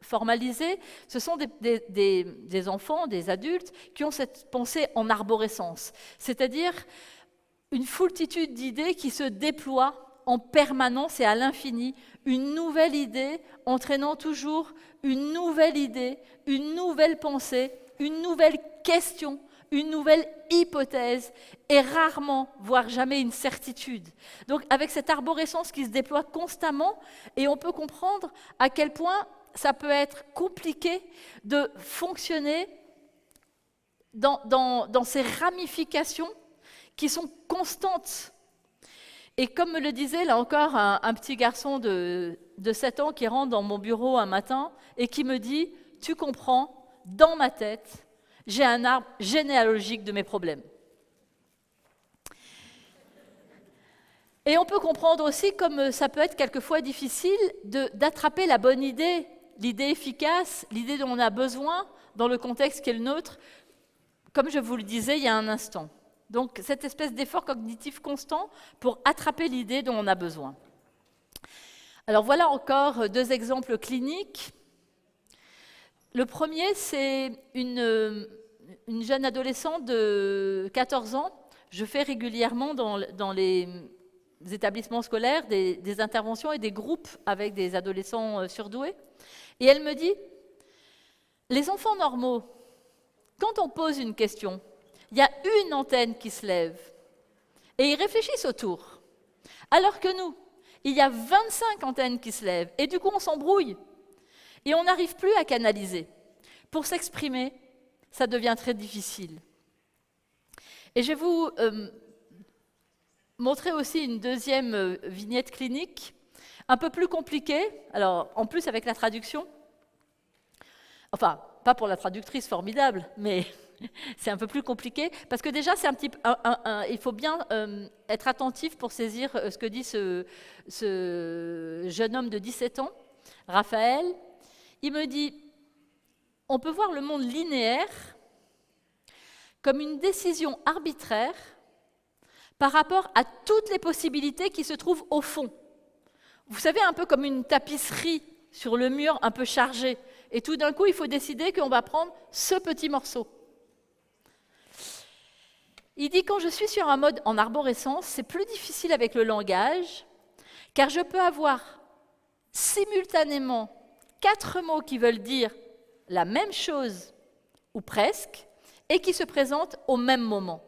formalisé, ce sont des enfants, des adultes, qui ont cette pensée en arborescence. C'est-à-dire une foultitude d'idées qui se déploient en permanence et à l'infini, une nouvelle idée entraînant toujours une nouvelle idée, une nouvelle pensée, une nouvelle question, une nouvelle hypothèse, et rarement, voire jamais, une certitude. Donc avec cette arborescence qui se déploie constamment, et on peut comprendre à quel point ça peut être compliqué de fonctionner dans ces ramifications qui sont constantes. Et comme me le disait, là encore, un petit garçon de 7 ans qui rentre dans mon bureau un matin et qui me dit « Tu comprends, dans ma tête, j'ai un arbre généalogique de mes problèmes. » Et on peut comprendre aussi comme ça peut être quelquefois difficile d'attraper la bonne idée, l'idée efficace, l'idée dont on a besoin dans le contexte qui est le nôtre, comme je vous le disais il y a un instant. Donc, cette espèce d'effort cognitif constant pour attraper l'idée dont on a besoin. Alors, voilà encore 2 exemples cliniques. Le premier, c'est une jeune adolescente de 14 ans. Je fais régulièrement dans les établissements scolaires des interventions et des groupes avec des adolescents surdoués. Et elle me dit, les enfants normaux, quand on pose une question, il y a une antenne qui se lève et ils réfléchissent autour. Alors que nous, il y a 25 antennes qui se lèvent et du coup on s'embrouille et on n'arrive plus à canaliser. Pour s'exprimer, ça devient très difficile. Et je vais vous montrer aussi une deuxième vignette clinique, un peu plus compliquée, alors en plus avec la traduction. Enfin, pas pour la traductrice formidable, mais c'est un peu plus compliqué, parce que déjà, c'est un petit, il faut bien être attentif pour saisir ce que dit ce jeune homme de 17 ans, Raphaël. Il me dit, on peut voir le monde linéaire comme une décision arbitraire par rapport à toutes les possibilités qui se trouvent au fond. Vous savez, un peu comme une tapisserie sur le mur un peu chargée. Et tout d'un coup, il faut décider qu'on va prendre ce petit morceau. Il dit, quand je suis sur un mode en arborescence, c'est plus difficile avec le langage, car je peux avoir simultanément 4 mots qui veulent dire la même chose, ou presque, et qui se présentent au même moment.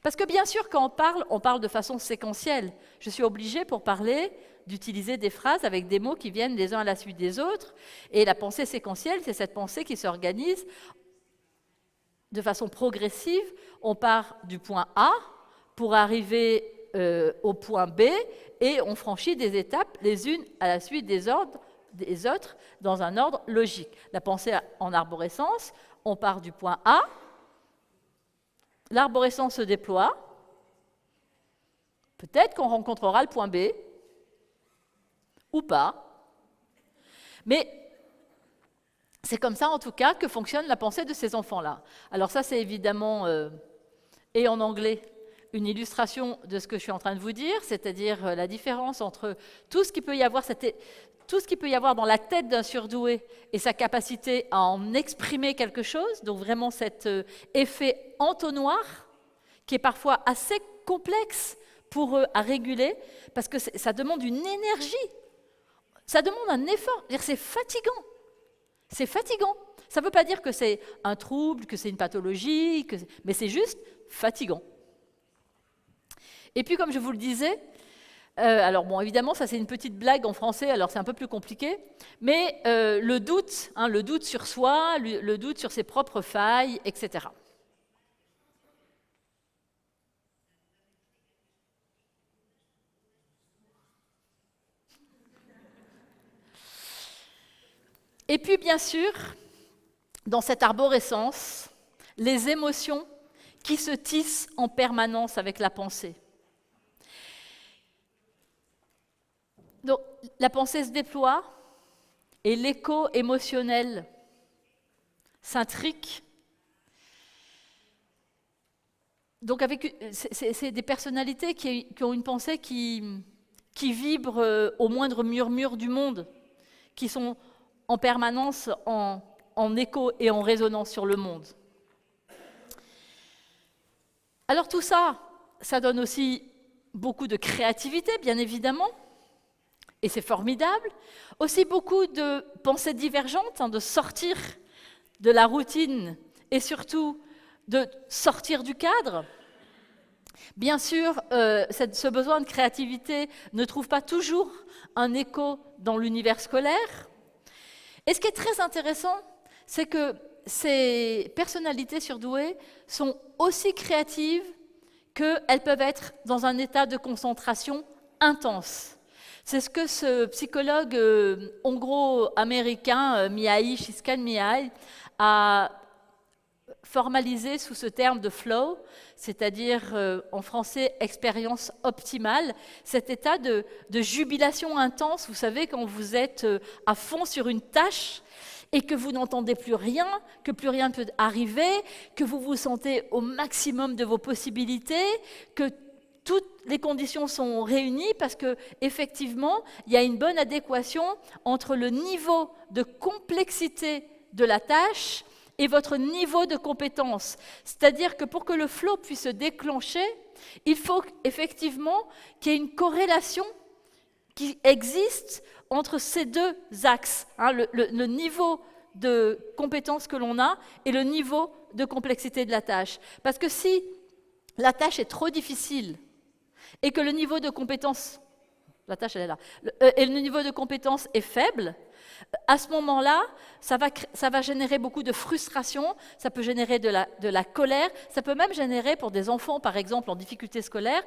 Parce que bien sûr, quand on parle de façon séquentielle. Je suis obligée, pour parler, d'utiliser des phrases avec des mots qui viennent les uns à la suite des autres. Et la pensée séquentielle, c'est cette pensée qui s'organise de façon progressive. On part du point A pour arriver au point B et on franchit des étapes les unes à la suite des autres dans un ordre logique. La pensée en arborescence, on part du point A, l'arborescence se déploie, Peut-être qu'on rencontrera le point B, ou pas. Mais c'est comme ça, en tout cas, que fonctionne la pensée de ces enfants-là. Alors ça, c'est évidemment, et en anglais, une illustration de ce que je suis en train de vous dire, c'est-à-dire la différence entre tout ce qu'il peut y avoir dans la tête d'un surdoué et sa capacité à en exprimer quelque chose, donc vraiment cet effet entonnoir, qui est parfois assez complexe pour eux à réguler, parce que ça demande une énergie, ça demande un effort, c'est fatigant. C'est fatigant. Ça ne veut pas dire que c'est un trouble, que c'est une pathologie, mais c'est juste fatigant. Et puis, comme je vous le disais, alors bon, évidemment, ça c'est une petite blague en français, alors c'est un peu plus compliqué, mais le doute sur soi, le doute sur ses propres failles, etc. Et puis, bien sûr, dans cette arborescence, les émotions qui se tissent en permanence avec la pensée. Donc, la pensée se déploie et l'écho émotionnel s'intrique. Donc, c'est des personnalités qui ont une pensée qui vibre au moindre murmure du monde, qui sont en permanence en écho et en résonance sur le monde. Alors tout ça, ça donne aussi beaucoup de créativité, bien évidemment, et c'est formidable. Aussi beaucoup de pensées divergentes, de sortir de la routine et surtout de sortir du cadre. Bien sûr, ce besoin de créativité ne trouve pas toujours un écho dans l'univers scolaire. Et ce qui est très intéressant, c'est que ces personnalités surdouées sont aussi créatives qu'elles peuvent être dans un état de concentration intense. C'est ce que ce psychologue hongro-américain Mihaly Csikszentmihalyi a formalisé sous ce terme de flow, c'est-à-dire en français expérience optimale, cet état de jubilation intense, vous savez, quand vous êtes à fond sur une tâche et que vous n'entendez plus rien, que plus rien ne peut arriver, que vous vous sentez au maximum de vos possibilités, que toutes les conditions sont réunies parce qu'effectivement, il y a une bonne adéquation entre le niveau de complexité de la tâche et votre niveau de compétence. C'est-à-dire que pour que le flow puisse se déclencher, il faut effectivement qu'il y ait une corrélation qui existe entre ces deux axes, le niveau de compétence que l'on a et le niveau de complexité de la tâche. Parce que si la tâche est trop difficile et que le niveau de compétence, la tâche elle est là, et le niveau de compétence est faible, à ce moment-là, ça va générer beaucoup de frustration, ça peut générer de la colère, ça peut même générer pour des enfants, par exemple, en difficulté scolaire,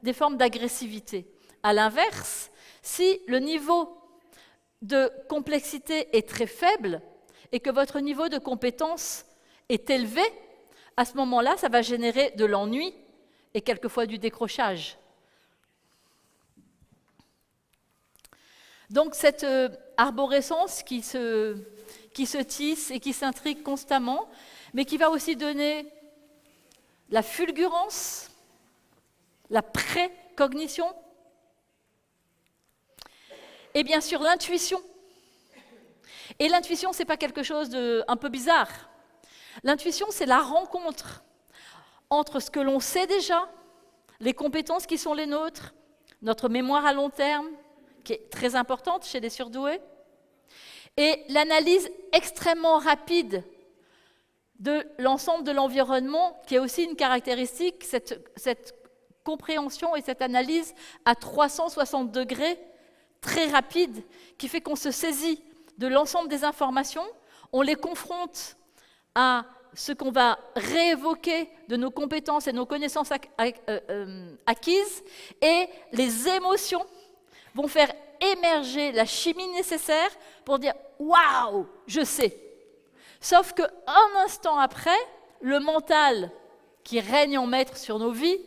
des formes d'agressivité. À l'inverse, si le niveau de complexité est très faible et que votre niveau de compétence est élevé, à ce moment-là, ça va générer de l'ennui et quelquefois du décrochage. Donc cette arborescence qui se tisse et qui s'intrigue constamment, mais qui va aussi donner la fulgurance, la précognition, et bien sûr l'intuition. Et l'intuition, ce n'est pas quelque chose d'un peu bizarre. L'intuition, c'est la rencontre entre ce que l'on sait déjà, les compétences qui sont les nôtres, notre mémoire à long terme, qui est très importante chez les surdoués, et l'analyse extrêmement rapide de l'ensemble de l'environnement, qui est aussi une caractéristique, cette compréhension et cette analyse à 360 degrés, très rapide, qui fait qu'on se saisit de l'ensemble des informations, on les confronte à ce qu'on va réévoquer de nos compétences et nos connaissances acquises, et les émotions vont faire émerger la chimie nécessaire pour dire « Waouh, je sais !» Sauf qu'un instant après, le mental qui règne en maître sur nos vies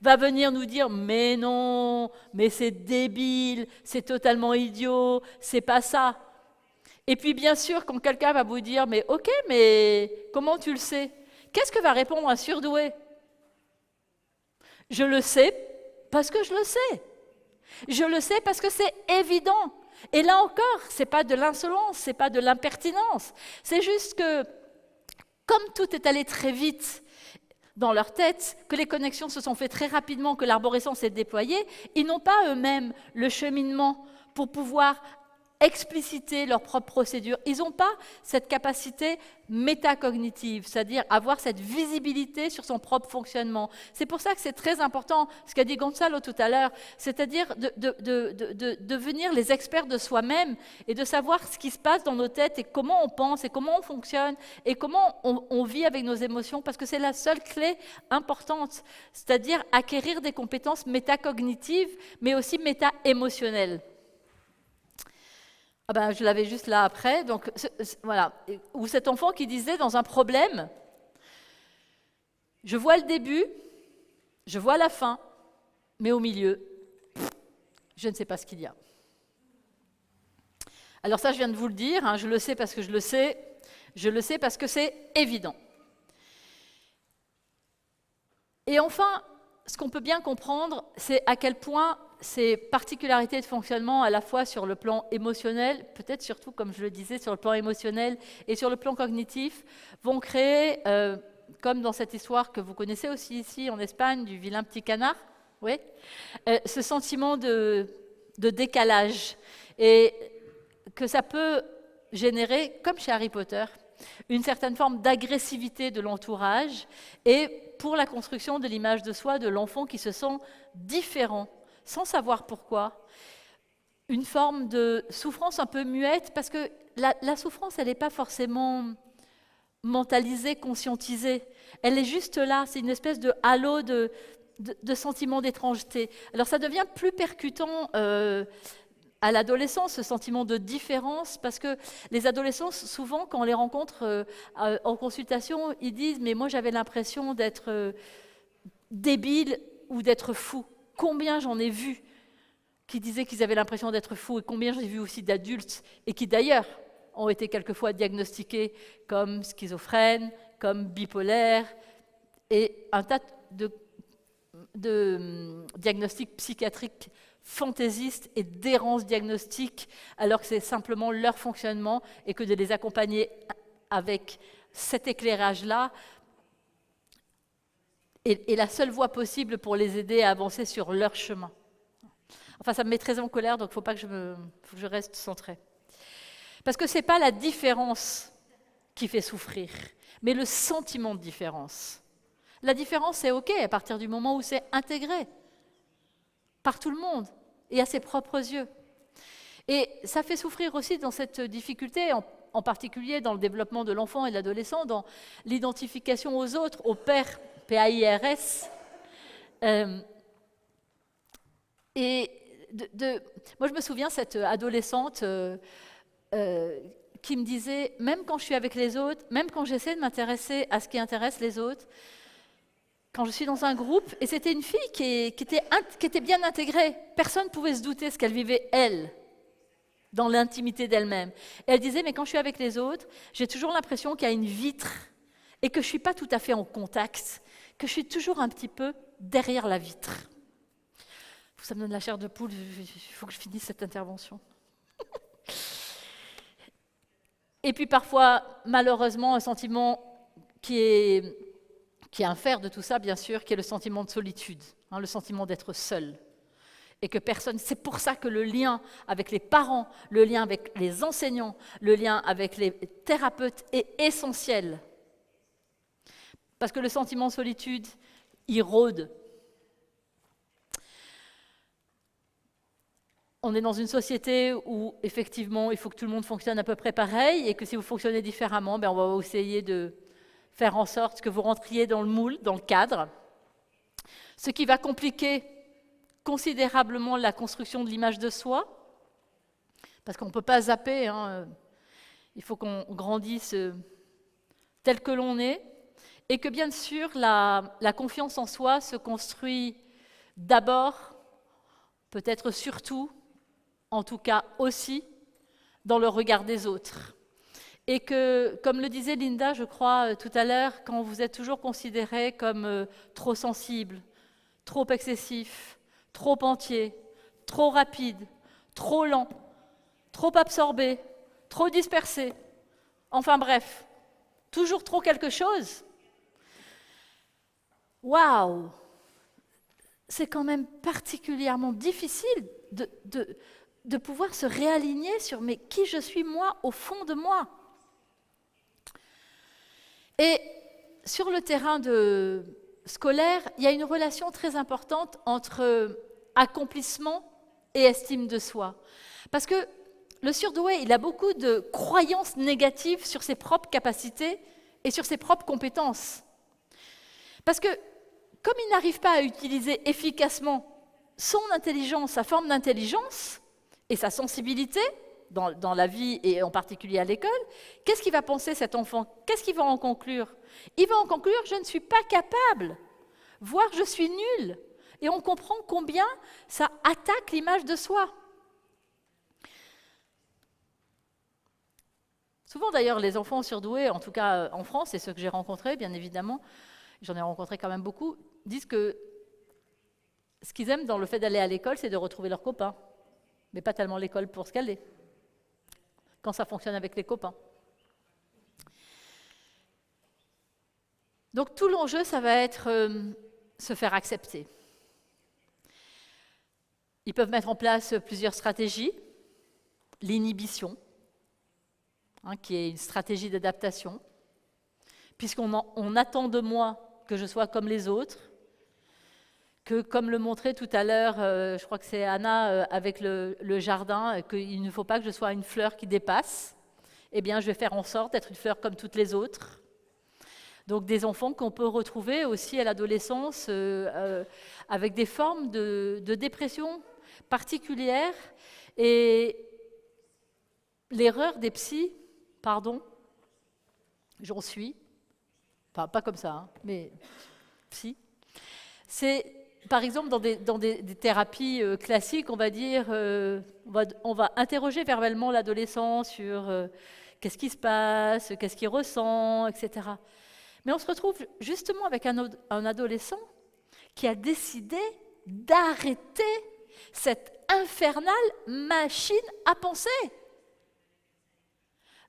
va venir nous dire « mais non, mais c'est débile, c'est totalement idiot, c'est pas ça ». Et puis bien sûr, quand quelqu'un va vous dire « mais ok, mais comment tu le sais ?» Qu'est-ce que va répondre un surdoué? Je le sais parce que je le sais. Je le sais parce que c'est évident. Et là encore, ce n'est pas de l'insolence, ce n'est pas de l'impertinence. C'est juste que, comme tout est allé très vite dans leur tête, que les connexions se sont faites très rapidement, que l'arborescence est déployée, ils n'ont pas eux-mêmes le cheminement pour pouvoir expliciter leur propre procédure. Ils n'ont pas cette capacité métacognitive, c'est-à-dire avoir cette visibilité sur son propre fonctionnement. C'est pour ça que c'est très important, ce qu'a dit Gonzalo tout à l'heure, c'est-à-dire de devenir les experts de soi-même et de savoir ce qui se passe dans nos têtes et comment on pense et comment on fonctionne et comment on vit avec nos émotions, parce que c'est la seule clé importante, c'est-à-dire acquérir des compétences métacognitives, mais aussi méta-émotionnelles. Ah ben, je l'avais juste là après, donc voilà. Ou cet enfant qui disait dans un problème, je vois le début, je vois la fin, mais au milieu, je ne sais pas ce qu'il y a. Alors ça, je viens de vous le dire, hein, je le sais parce que je le sais parce que c'est évident. Et enfin, ce qu'on peut bien comprendre, c'est à quel point ces particularités de fonctionnement, à la fois sur le plan émotionnel, peut-être surtout, comme je le disais, sur le plan émotionnel et sur le plan cognitif, vont créer, comme dans cette histoire que vous connaissez aussi ici en Espagne, du vilain petit canard, oui, ce sentiment de décalage. Et que ça peut générer, comme chez Harry Potter, une certaine forme d'agressivité de l'entourage et pour la construction de l'image de soi de l'enfant qui se sent différent, sans savoir pourquoi, une forme de souffrance un peu muette, parce que la souffrance, elle n'est pas forcément mentalisée, conscientisée. Elle est juste là, c'est une espèce de halo de sentiment d'étrangeté. Alors ça devient plus percutant à l'adolescence, ce sentiment de différence, parce que les adolescents, souvent, quand on les rencontre en consultation, ils disent « mais moi j'avais l'impression d'être débile ou d'être fou ». Combien j'en ai vu qui disaient qu'ils avaient l'impression d'être fous, et combien j'ai vu aussi d'adultes, et qui d'ailleurs ont été quelquefois diagnostiqués comme schizophrènes, comme bipolaires, et un tas de diagnostics psychiatriques fantaisistes et d'errance diagnostique, alors que c'est simplement leur fonctionnement, et que de les accompagner avec cet éclairage-là, et la seule voie possible pour les aider à avancer sur leur chemin. Enfin, ça me met très en colère, donc il ne faut pas que je reste centrée. Parce que ce n'est pas la différence qui fait souffrir, mais le sentiment de différence. La différence, c'est OK à partir du moment où c'est intégré par tout le monde et à ses propres yeux. Et ça fait souffrir aussi dans cette difficulté, en particulier dans le développement de l'enfant et de l'adolescent, dans l'identification aux autres, aux pairs, P-A-I-R-S. Moi, je me souviens, cette adolescente qui me disait, même quand je suis avec les autres, même quand j'essaie de m'intéresser à ce qui intéresse les autres, quand je suis dans un groupe, et c'était une fille qui était bien intégrée, personne ne pouvait se douter ce qu'elle vivait, elle, dans l'intimité d'elle-même. Et elle disait, mais quand je suis avec les autres, j'ai toujours l'impression qu'il y a une vitre et que je ne suis pas tout à fait en contact, que je suis toujours un petit peu derrière la vitre. Ça me donne la chair de poule, il faut que je finisse cette intervention. Et puis parfois, malheureusement, un sentiment qui est un fer de tout ça, bien sûr, qui est le sentiment de solitude, hein, le sentiment d'être seul. Et que personne, c'est pour ça que le lien avec les parents, le lien avec les enseignants, le lien avec les thérapeutes est essentiel. Parce que le sentiment de solitude, il rôde. On est dans une société où, effectivement, il faut que tout le monde fonctionne à peu près pareil, et que si vous fonctionnez différemment, on va essayer de faire en sorte que vous rentriez dans le moule, dans le cadre, ce qui va compliquer considérablement la construction de l'image de soi, parce qu'on ne peut pas zapper, hein, il faut qu'on grandisse tel que l'on est, et que bien sûr, la confiance en soi se construit D'abord, peut-être surtout, en tout cas aussi, dans le regard des autres. Et que, comme le disait Linda, je crois, tout à l'heure, quand vous êtes toujours considéré comme trop sensible, trop excessif, trop entier, trop rapide, trop lent, trop absorbé, trop dispersé, enfin bref, toujours trop quelque chose, waouh! C'est quand même particulièrement difficile de pouvoir se réaligner sur mais qui je suis moi au fond de moi. Et sur le terrain scolaire, il y a une relation très importante entre accomplissement et estime de soi. Parce que le surdoué, il a beaucoup de croyances négatives sur ses propres capacités et sur ses propres compétences. Parce que comme il n'arrive pas à utiliser efficacement son intelligence, sa forme d'intelligence et sa sensibilité dans la vie et en particulier à l'école, qu'est-ce qu'il va penser cet enfant? Qu'est-ce qu'il va en conclure? Il va en conclure « je ne suis pas capable », voire « je suis nul ». Et on comprend combien ça attaque l'image de soi. Souvent d'ailleurs, les enfants surdoués, en tout cas en France, et ceux que j'ai rencontrés, bien évidemment, j'en ai rencontré quand même beaucoup, disent que ce qu'ils aiment dans le fait d'aller à l'école, c'est de retrouver leurs copains. Mais pas tellement l'école pour ce qu'elle est, quand ça fonctionne avec les copains. Donc tout l'enjeu, ça va être se faire accepter. Ils peuvent mettre en place plusieurs stratégies. L'inhibition, qui est une stratégie d'adaptation, puisqu'on attend de moi que je sois comme les autres, que comme le montrait tout à l'heure, je crois que c'est Anna avec le jardin, qu'il ne faut pas que je sois une fleur qui dépasse, eh bien je vais faire en sorte d'être une fleur comme toutes les autres. Donc des enfants qu'on peut retrouver aussi à l'adolescence avec des formes de dépression particulières. Et l'erreur des psys, pardon, j'en suis, enfin pas comme ça, mais psy, c'est par exemple dans des thérapies classiques, on va dire, on va interroger verbalement l'adolescent sur qu'est-ce qui se passe, qu'est-ce qu'il ressent, etc. Mais on se retrouve justement avec un adolescent qui a décidé d'arrêter cette infernale machine à penser.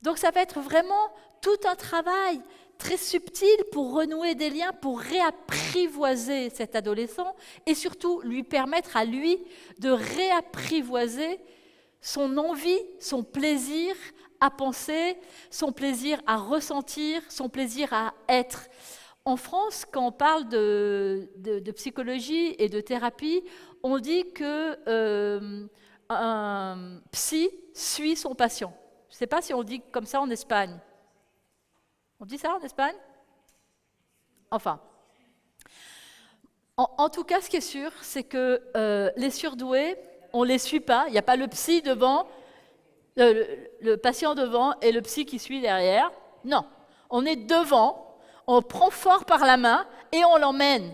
Donc ça va être vraiment tout un travail très subtil pour renouer des liens, pour réapprivoiser cet adolescent et surtout lui permettre à lui de réapprivoiser son envie, son plaisir à penser, son plaisir à ressentir, son plaisir à être. En France, quand on parle de psychologie et de thérapie, on dit qu'un psy suit son patient. Je ne sais pas si on dit comme ça en Espagne. On dit ça en Espagne? Enfin. En tout cas, ce qui est sûr, c'est que les surdoués, on ne les suit pas. Il n'y a pas le psy devant, le patient devant et le psy qui suit derrière. Non, on est devant, on prend fort par la main et on l'emmène.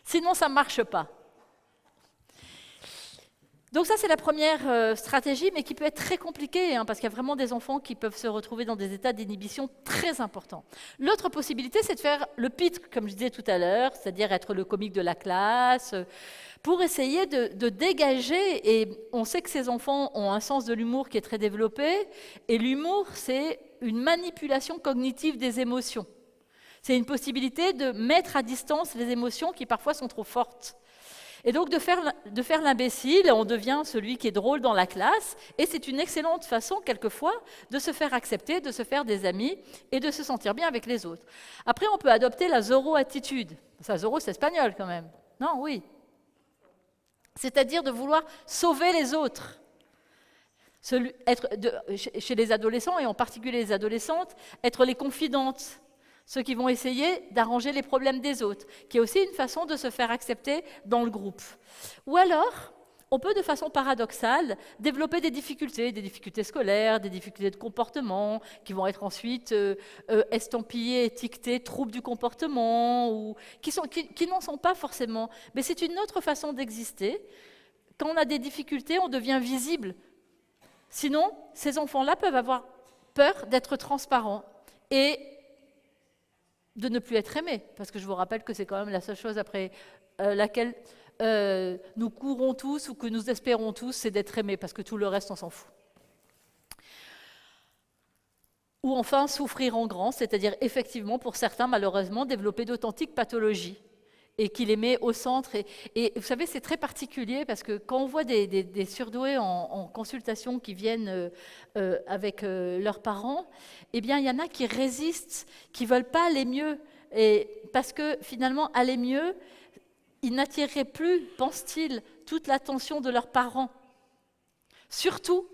Sinon, ça ne marche pas. Donc ça, c'est la première stratégie, mais qui peut être très compliquée, parce qu'il y a vraiment des enfants qui peuvent se retrouver dans des états d'inhibition très importants. L'autre possibilité, c'est de faire le pitre, comme je disais tout à l'heure, c'est-à-dire être le comique de la classe, pour essayer de dégager, et on sait que ces enfants ont un sens de l'humour qui est très développé, et l'humour, c'est une manipulation cognitive des émotions. C'est une possibilité de mettre à distance les émotions qui parfois sont trop fortes. Et donc de faire l'imbécile, on devient celui qui est drôle dans la classe, et c'est une excellente façon, quelquefois, de se faire accepter, de se faire des amis, et de se sentir bien avec les autres. Après, on peut adopter la Zorro-attitude. Ça, Zorro, c'est espagnol quand même. Non, oui. C'est-à-dire de vouloir sauver les autres. Chez les adolescents, et en particulier les adolescentes, être les confidentes. Ceux qui vont essayer d'arranger les problèmes des autres, qui est aussi une façon de se faire accepter dans le groupe. Ou alors, on peut de façon paradoxale développer des difficultés scolaires, des difficultés de comportement, qui vont être ensuite estampillées, étiquetées, troubles du comportement, ou qui n'en sont pas forcément. Mais c'est une autre façon d'exister. Quand on a des difficultés, on devient visible. Sinon, ces enfants-là peuvent avoir peur d'être transparents et de ne plus être aimés. Parce que je vous rappelle que c'est quand même la seule chose après laquelle nous courons tous ou que nous espérons tous, c'est d'être aimés, parce que tout le reste, on s'en fout. Ou enfin, souffrir en grand, c'est-à-dire effectivement, pour certains, malheureusement, développer d'authentiques pathologies et qui les met au centre. Et vous savez, c'est très particulier, parce que quand on voit des surdoués en consultation qui viennent avec leurs parents, eh bien, il y en a qui résistent, qui ne veulent pas aller mieux, et parce que finalement, aller mieux, ils n'attireraient plus, pense-t-il, toute l'attention de leurs parents. Surtout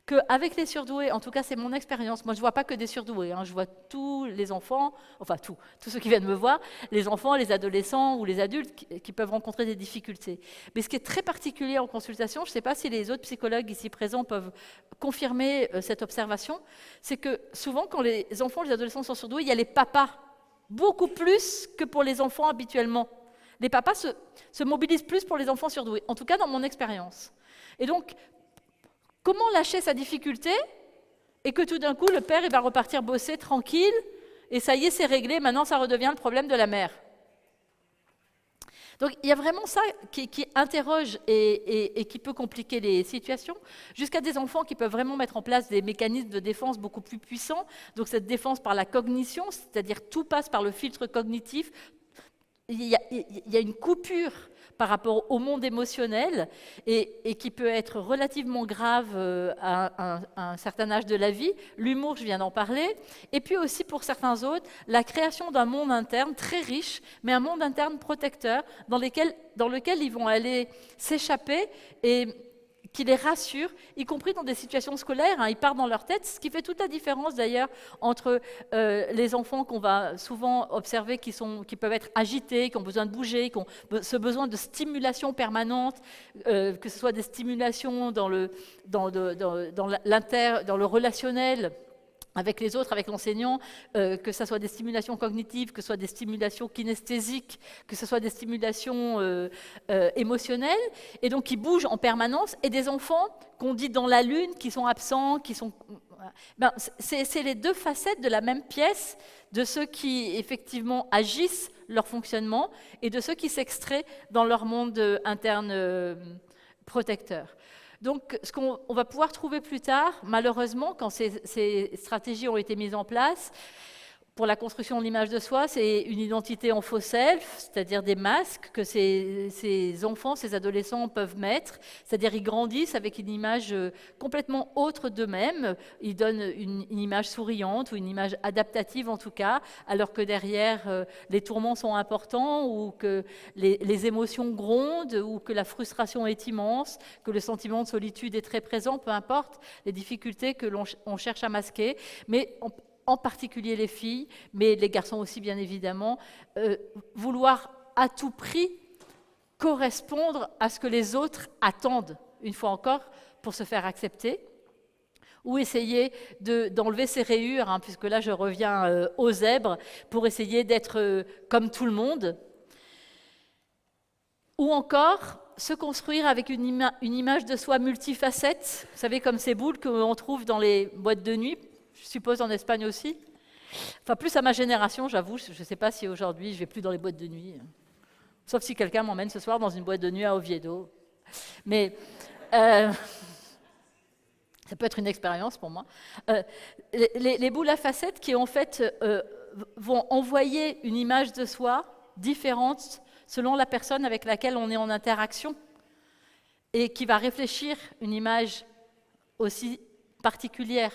qu'avec les surdoués, en tout cas c'est mon expérience, moi je ne vois pas que des surdoués, je vois tous les enfants, enfin tous ceux qui viennent me voir, les enfants, les adolescents ou les adultes qui peuvent rencontrer des difficultés. Mais ce qui est très particulier en consultation, je ne sais pas si les autres psychologues ici présents peuvent confirmer cette observation, c'est que souvent quand les enfants, les adolescents sont surdoués, il y a les papas, beaucoup plus que pour les enfants habituellement. Les papas se mobilisent plus pour les enfants surdoués, en tout cas dans mon expérience. Et donc, comment lâcher sa difficulté et que tout d'un coup, le père il va repartir bosser tranquille et ça y est, c'est réglé, maintenant ça redevient le problème de la mère. Donc, il y a vraiment ça qui interroge et qui peut compliquer les situations, jusqu'à des enfants qui peuvent vraiment mettre en place des mécanismes de défense beaucoup plus puissants. Donc, cette défense par la cognition, c'est-à-dire tout passe par le filtre cognitif. Il y a une coupure par rapport au monde émotionnel et qui peut être relativement grave à un certain âge de la vie. L'humour, je viens d'en parler. Et puis aussi pour certains autres, la création d'un monde interne très riche, mais un monde interne protecteur dans lequel ils vont aller s'échapper et qui les rassure, y compris dans des situations scolaires. Ils partent dans leur tête, ce qui fait toute la différence d'ailleurs entre les enfants qu'on va souvent observer qui peuvent être agités, qui ont besoin de bouger, qui ont ce besoin de stimulation permanente, que ce soit des stimulations dans le relationnel, avec les autres, avec l'enseignant, que ce soit des stimulations cognitives, que ce soit des stimulations kinesthésiques, que ce soit des stimulations émotionnelles, et donc qui bougent en permanence, et des enfants qu'on dit dans la lune, qui sont absents, c'est les deux facettes de la même pièce, de ceux qui effectivement agissent leur fonctionnement, et de ceux qui s'extraient dans leur monde interne protecteur. Donc, ce qu'on va pouvoir trouver plus tard, malheureusement, quand ces stratégies ont été mises en place, pour la construction de l'image de soi, c'est une identité en faux self, c'est-à-dire des masques que ces enfants, ces adolescents peuvent mettre, c'est-à-dire ils grandissent avec une image complètement autre d'eux-mêmes, ils donnent une image souriante ou une image adaptative en tout cas, alors que derrière les tourments sont importants ou que les émotions grondent ou que la frustration est immense, que le sentiment de solitude est très présent, peu importe les difficultés que l'on cherche à masquer, mais en particulier les filles, mais les garçons aussi bien évidemment, vouloir à tout prix correspondre à ce que les autres attendent, une fois encore, pour se faire accepter, ou essayer d'enlever ses rayures, puisque là je reviens aux zèbres, pour essayer d'être comme tout le monde, ou encore se construire avec une image de soi multifacette, vous savez, comme ces boules qu'on trouve dans les boîtes de nuit, je suppose en Espagne aussi. Enfin, plus à ma génération, j'avoue, je ne sais pas si aujourd'hui je ne vais plus dans les boîtes de nuit. Sauf si quelqu'un m'emmène ce soir dans une boîte de nuit à Oviedo. Mais ça peut être une expérience pour moi. Les boules à facettes qui, en fait, vont envoyer une image de soi différente selon la personne avec laquelle on est en interaction et qui va réfléchir une image aussi particulière.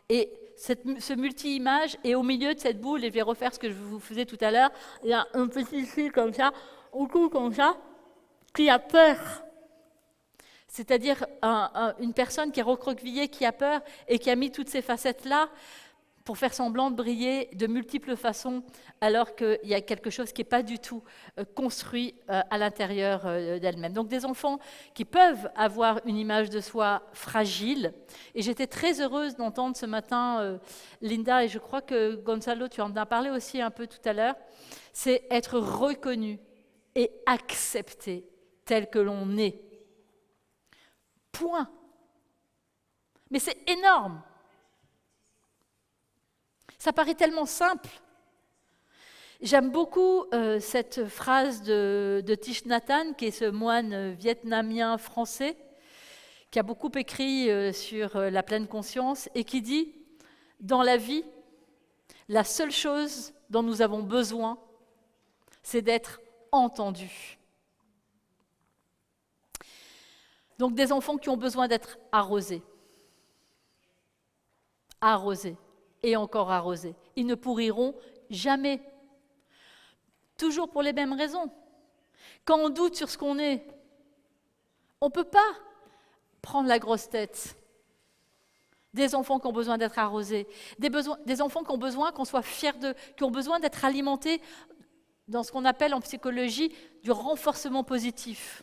Et ce multi-image, et au milieu de cette boule, et je vais refaire ce que je vous faisais tout à l'heure, il y a un petit fil comme ça, autour comme ça, qui a peur. C'est-à-dire une personne qui est recroquevillée, qui a peur, et qui a mis toutes ces facettes-là pour faire semblant de briller de multiples façons, alors qu'il y a quelque chose qui n'est pas du tout construit à l'intérieur d'elle-même. Donc des enfants qui peuvent avoir une image de soi fragile. Et j'étais très heureuse d'entendre ce matin, Linda, et je crois que Gonzalo, tu en as parlé aussi un peu tout à l'heure, c'est être reconnu et accepté tel que l'on est. Point. Mais c'est énorme. Ça paraît tellement simple. J'aime beaucoup cette phrase de Thich Nhat Hanh, qui est ce moine vietnamien français, qui a beaucoup écrit sur la pleine conscience, et qui dit « Dans la vie, la seule chose dont nous avons besoin, c'est d'être entendus. » Donc des enfants qui ont besoin d'être arrosés. Arrosés. Et encore arrosés. Ils ne pourriront jamais. Toujours pour les mêmes raisons. Quand on doute sur ce qu'on est, on ne peut pas prendre la grosse tête. Des enfants qui ont besoin d'être arrosés. Des enfants qui ont besoin qu'on soit fiers d'eux, qui ont besoin d'être alimentés dans ce qu'on appelle en psychologie du renforcement positif.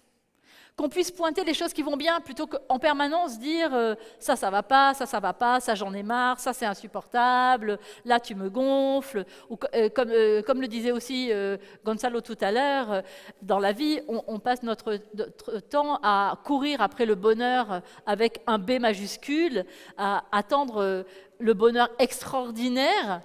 Qu'on puisse pointer les choses qui vont bien plutôt qu'en permanence dire ça va pas, ça va pas, ça j'en ai marre, ça c'est insupportable, là tu me gonfles. Ou, comme le disait aussi Gonzalo tout à l'heure, dans la vie, on passe notre temps à courir après le bonheur avec un B majuscule, à attendre le bonheur extraordinaire,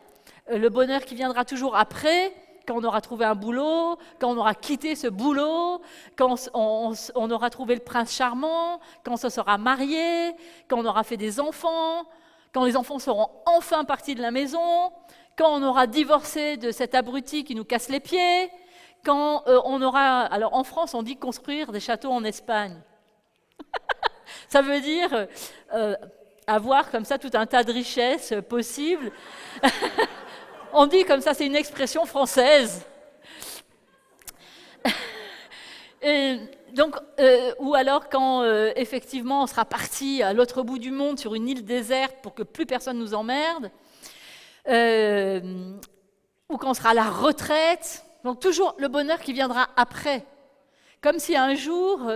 le bonheur qui viendra toujours après, quand on aura trouvé un boulot, quand on aura quitté ce boulot, quand on aura trouvé le prince charmant, quand on se sera marié, quand on aura fait des enfants, quand les enfants seront enfin partis de la maison, quand on aura divorcé de cet abruti qui nous casse les pieds, quand on aura... Alors en France, on dit construire des châteaux en Espagne. Ça veut dire avoir comme ça tout un tas de richesses possibles. On dit comme ça, c'est une expression française. Et donc, ou alors quand effectivement on sera parti à l'autre bout du monde sur une île déserte pour que plus personne nous emmerde, ou quand on sera à la retraite. Donc toujours le bonheur qui viendra après. Comme si un jour,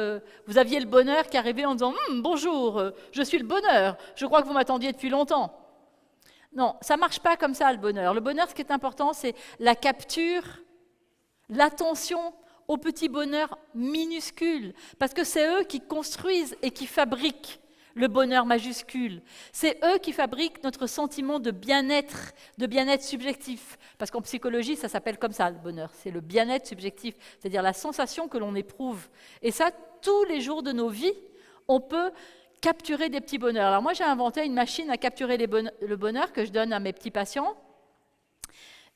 vous aviez le bonheur qui arrivait en disant « Bonjour, je suis le bonheur, je crois que vous m'attendiez depuis longtemps ». Non, ça ne marche pas comme ça, le bonheur. Le bonheur, ce qui est important, c'est la capture, l'attention aux petits bonheurs minuscules, parce que c'est eux qui construisent et qui fabriquent le bonheur majuscule. C'est eux qui fabriquent notre sentiment de bien-être subjectif. Parce qu'en psychologie, ça s'appelle comme ça, le bonheur. C'est le bien-être subjectif, c'est-à-dire la sensation que l'on éprouve. Et ça, tous les jours de nos vies, on peut capturer des petits bonheurs. Alors moi, j'ai inventé une machine à capturer le bonheur que je donne à mes petits patients.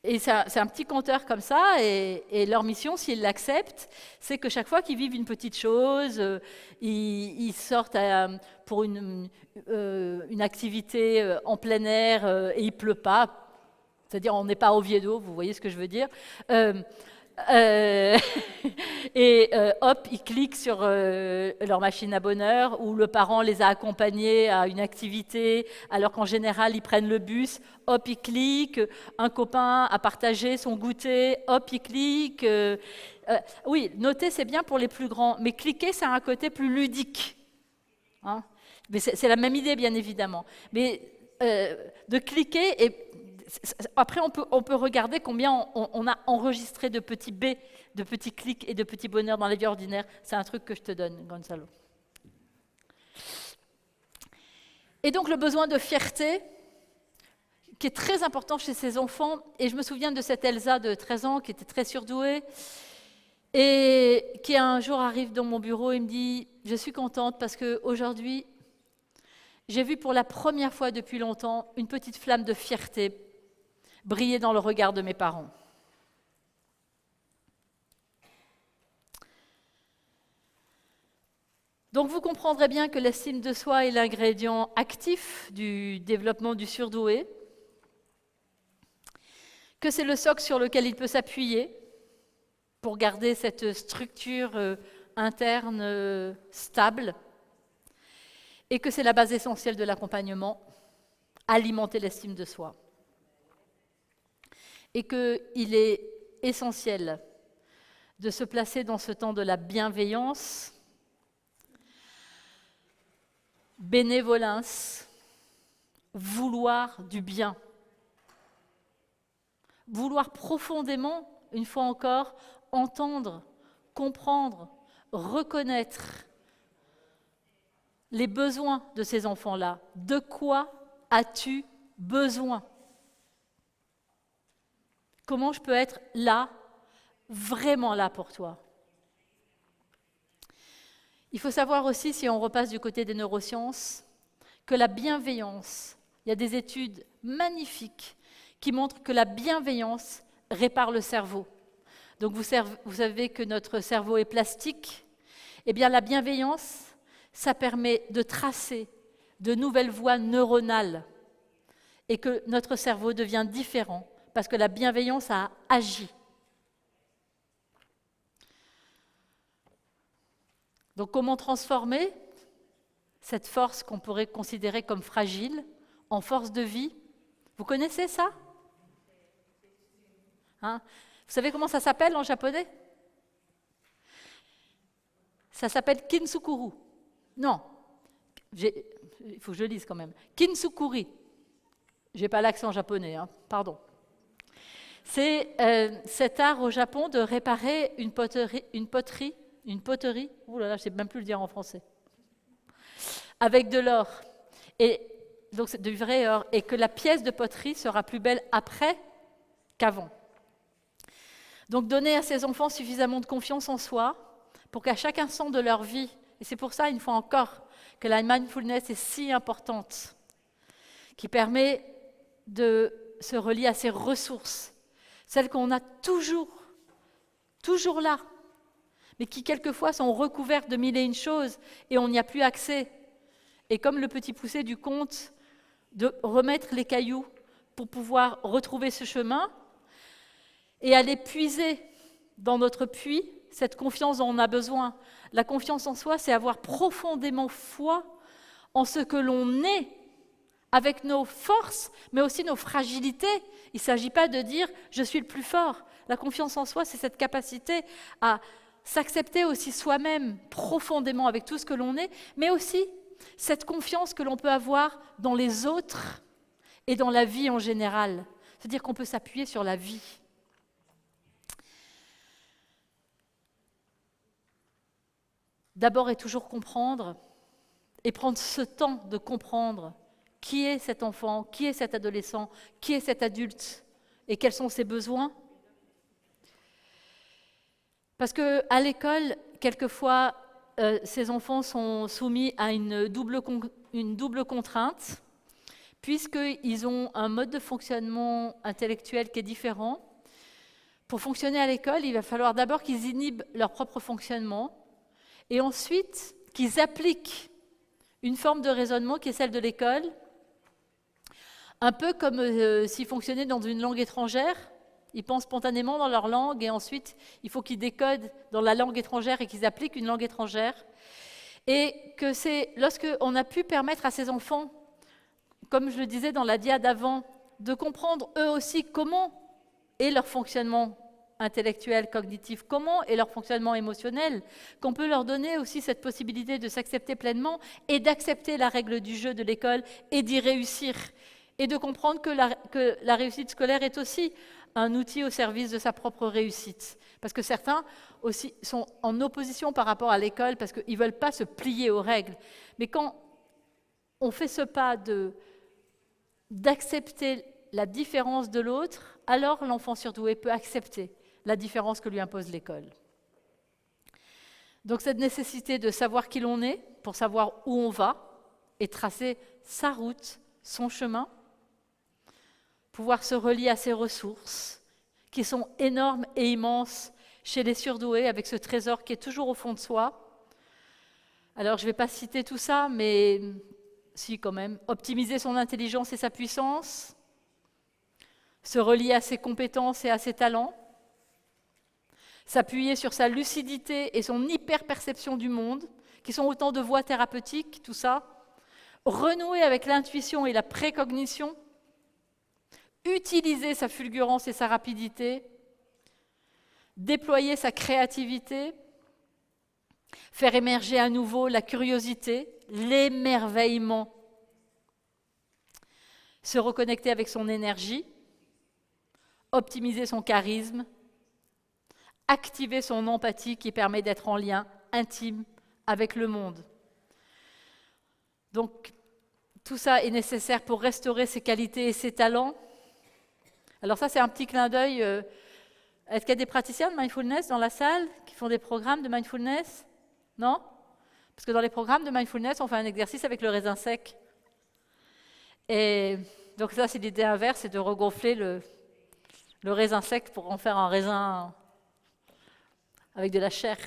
Et c'est un petit compteur comme ça, et leur mission, s'ils l'acceptent, c'est que chaque fois qu'ils vivent une petite chose, ils sortent pour une activité en plein air et il ne pleut pas, c'est-à-dire on n'est pas au Oviedo, vous voyez ce que je veux dire, et hop, ils cliquent sur leur machine à bonheur, ou le parent les a accompagnés à une activité, alors qu'en général, ils prennent le bus, hop, ils cliquent, un copain a partagé son goûter, hop, ils cliquent. Oui, noter, c'est bien pour les plus grands, mais cliquer, ça a un côté plus ludique. Hein, mais c'est la même idée, bien évidemment. Mais de cliquer... Après, on peut regarder combien on a enregistré de petits B, de petits clics et de petits bonheurs dans la vie ordinaire. C'est un truc que je te donne, Gonzalo. Et donc, le besoin de fierté, qui est très important chez ces enfants. Et je me souviens de cette Elsa de 13 ans qui était très surdouée et qui un jour arrive dans mon bureau et me dit « Je suis contente parce qu'aujourd'hui, j'ai vu pour la première fois depuis longtemps une petite flamme de fierté briller dans le regard de mes parents. » Donc vous comprendrez bien que l'estime de soi est l'ingrédient actif du développement du surdoué, que c'est le socle sur lequel il peut s'appuyer pour garder cette structure interne stable, et que c'est la base essentielle de l'accompagnement, alimenter l'estime de soi. et qu'il est essentiel de se placer dans ce temps de la bienveillance, bénévolence, vouloir du bien. Vouloir profondément, une fois encore, entendre, comprendre, reconnaître les besoins de ces enfants-là. De quoi as-tu besoin? Comment je peux être là, vraiment là pour toi? Il faut savoir aussi, si on repasse du côté des neurosciences, que la bienveillance, il y a des études magnifiques qui montrent que la bienveillance répare le cerveau. Donc vous savez que notre cerveau est plastique. Eh bien la bienveillance, ça permet de tracer de nouvelles voies neuronales et que notre cerveau devient différent parce que la bienveillance a agi. Donc comment transformer cette force qu'on pourrait considérer comme fragile en force de vie? Vous connaissez ça? Hein? Vous savez comment ça s'appelle en japonais? Ça s'appelle Kinsukuru. Non, il faut que je lise quand même. Kinsukuri. Je n'ai pas l'accent japonais, hein, pardon. C'est cet art au Japon de réparer une poterie, ouh là là, je ne sais même plus le dire en français, avec de l'or. Et donc c'est du vrai or, et que la pièce de poterie sera plus belle après qu'avant. Donc donner à ces enfants suffisamment de confiance en soi pour qu'à chaque instant de leur vie, et c'est pour ça, une fois encore, que la mindfulness est si importante, qui permet de se relier à ces ressources, celles qu'on a toujours là, mais qui quelquefois sont recouvertes de mille et une choses et on n'y a plus accès. Et comme le petit poussé du conte, de remettre les cailloux pour pouvoir retrouver ce chemin et aller puiser dans notre puits cette confiance dont on a besoin. La confiance en soi, c'est avoir profondément foi en ce que l'on est, avec nos forces, mais aussi nos fragilités. Il ne s'agit pas de dire « je suis le plus fort ». La confiance en soi, c'est cette capacité à s'accepter aussi soi-même profondément avec tout ce que l'on est, mais aussi cette confiance que l'on peut avoir dans les autres et dans la vie en général. C'est-à-dire qu'on peut s'appuyer sur la vie. D'abord et toujours comprendre et prendre ce temps de comprendre qui est cet enfant, qui est cet adolescent, qui est cet adulte et quels sont ses besoins. Parce qu'à l'école, quelquefois, ces enfants sont soumis à une double contrainte, puisqu'ils ont un mode de fonctionnement intellectuel qui est différent. Pour fonctionner à l'école, il va falloir d'abord qu'ils inhibent leur propre fonctionnement, et ensuite qu'ils appliquent une forme de raisonnement qui est celle de l'école, un peu comme s'ils fonctionnaient dans une langue étrangère. Ils pensent spontanément dans leur langue et ensuite il faut qu'ils décodent dans la langue étrangère et qu'ils appliquent une langue étrangère. Et que c'est lorsqu'on a pu permettre à ces enfants, comme je le disais dans la dia d'avant, de comprendre eux aussi comment est leur fonctionnement intellectuel, cognitif, comment est leur fonctionnement émotionnel, qu'on peut leur donner aussi cette possibilité de s'accepter pleinement et d'accepter la règle du jeu de l'école et d'y réussir. Et de comprendre que la réussite scolaire est aussi un outil au service de sa propre réussite. Parce que certains aussi sont en opposition par rapport à l'école parce qu'ils ne veulent pas se plier aux règles. Mais quand on fait ce pas d'accepter la différence de l'autre, alors l'enfant surdoué peut accepter la différence que lui impose l'école. Donc cette nécessité de savoir qui l'on est, pour savoir où on va, et tracer sa route, son chemin, pouvoir se relier à ses ressources, qui sont énormes et immenses chez les surdoués, avec ce trésor qui est toujours au fond de soi. Alors je ne vais pas citer tout ça, mais si quand même, optimiser son intelligence et sa puissance, se relier à ses compétences et à ses talents, s'appuyer sur sa lucidité et son hyper-perception du monde, qui sont autant de voies thérapeutiques, tout ça, renouer avec l'intuition et la précognition, utiliser sa fulgurance et sa rapidité, déployer sa créativité, faire émerger à nouveau la curiosité, l'émerveillement, se reconnecter avec son énergie, optimiser son charisme, activer son empathie qui permet d'être en lien intime avec le monde. Donc, tout ça est nécessaire pour restaurer ses qualités et ses talents. Alors ça, c'est un petit clin d'œil. Est-ce qu'il y a des praticiens de mindfulness dans la salle qui font des programmes de mindfulness? Non? Parce que dans les programmes de mindfulness, on fait un exercice avec le raisin sec. Et donc ça, c'est l'idée inverse, c'est de regonfler le raisin sec pour en faire un raisin avec de la chair.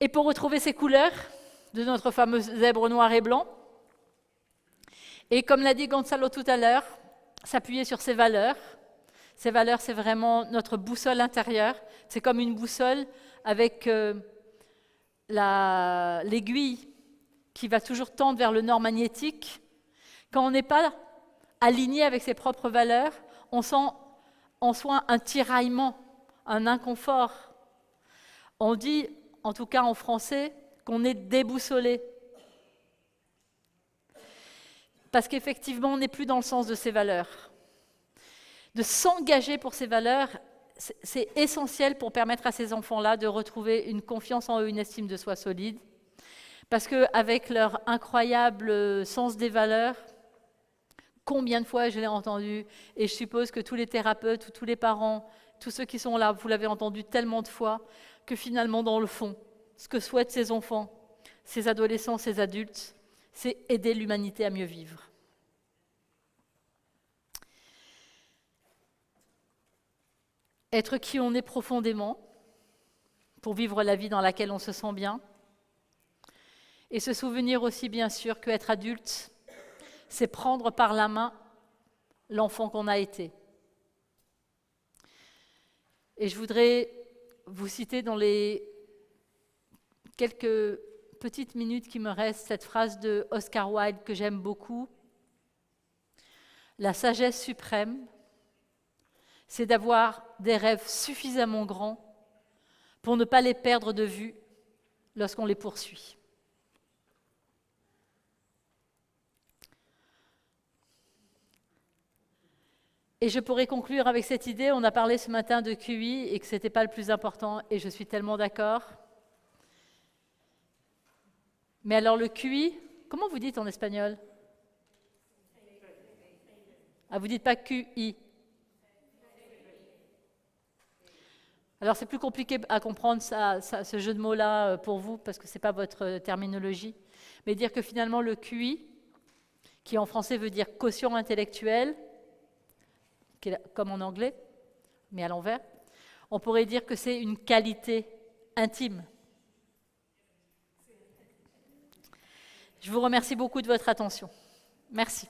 Et pour retrouver ces couleurs de notre fameux zèbre noir et blanc, et comme l'a dit Gonzalo tout à l'heure, s'appuyer sur ses valeurs. Ces valeurs, c'est vraiment notre boussole intérieure. C'est comme une boussole avec l'aiguille qui va toujours tendre vers le nord magnétique. Quand on n'est pas aligné avec ses propres valeurs, on sent en soi un tiraillement, un inconfort. On dit, en tout cas en français, qu'on est déboussolé. Parce qu'effectivement, on n'est plus dans le sens de ses valeurs. De s'engager pour ses valeurs, c'est essentiel pour permettre à ces enfants-là de retrouver une confiance en eux, une estime de soi solide. Parce qu'avec leur incroyable sens des valeurs, combien de fois je l'ai entendu, et je suppose que tous les thérapeutes ou tous les parents, tous ceux qui sont là, vous l'avez entendu tellement de fois, que finalement, dans le fond, ce que souhaitent ces enfants, ces adolescents, ces adultes, c'est aider l'humanité à mieux vivre. Être qui on est profondément, pour vivre la vie dans laquelle on se sent bien, et se souvenir aussi, bien sûr, qu'être adulte, c'est prendre par la main l'enfant qu'on a été. Et je voudrais vous citer dans les quelques petites minutes qui me restent cette phrase de Oscar Wilde que j'aime beaucoup. La sagesse suprême, c'est d'avoir des rêves suffisamment grands pour ne pas les perdre de vue lorsqu'on les poursuit. Et je pourrais conclure avec cette idée, on a parlé ce matin de QI et que ce n'était pas le plus important, et je suis tellement d'accord. Mais alors le QI, comment vous dites en espagnol? Ah, vous ne dites pas QI. Alors c'est plus compliqué à comprendre ce jeu de mots-là pour vous, parce que ce n'est pas votre terminologie. Mais dire que finalement le QI, qui en français veut dire quotient intellectuel, comme en anglais, mais à l'envers, on pourrait dire que c'est une qualité intime. Je vous remercie beaucoup de votre attention. Merci.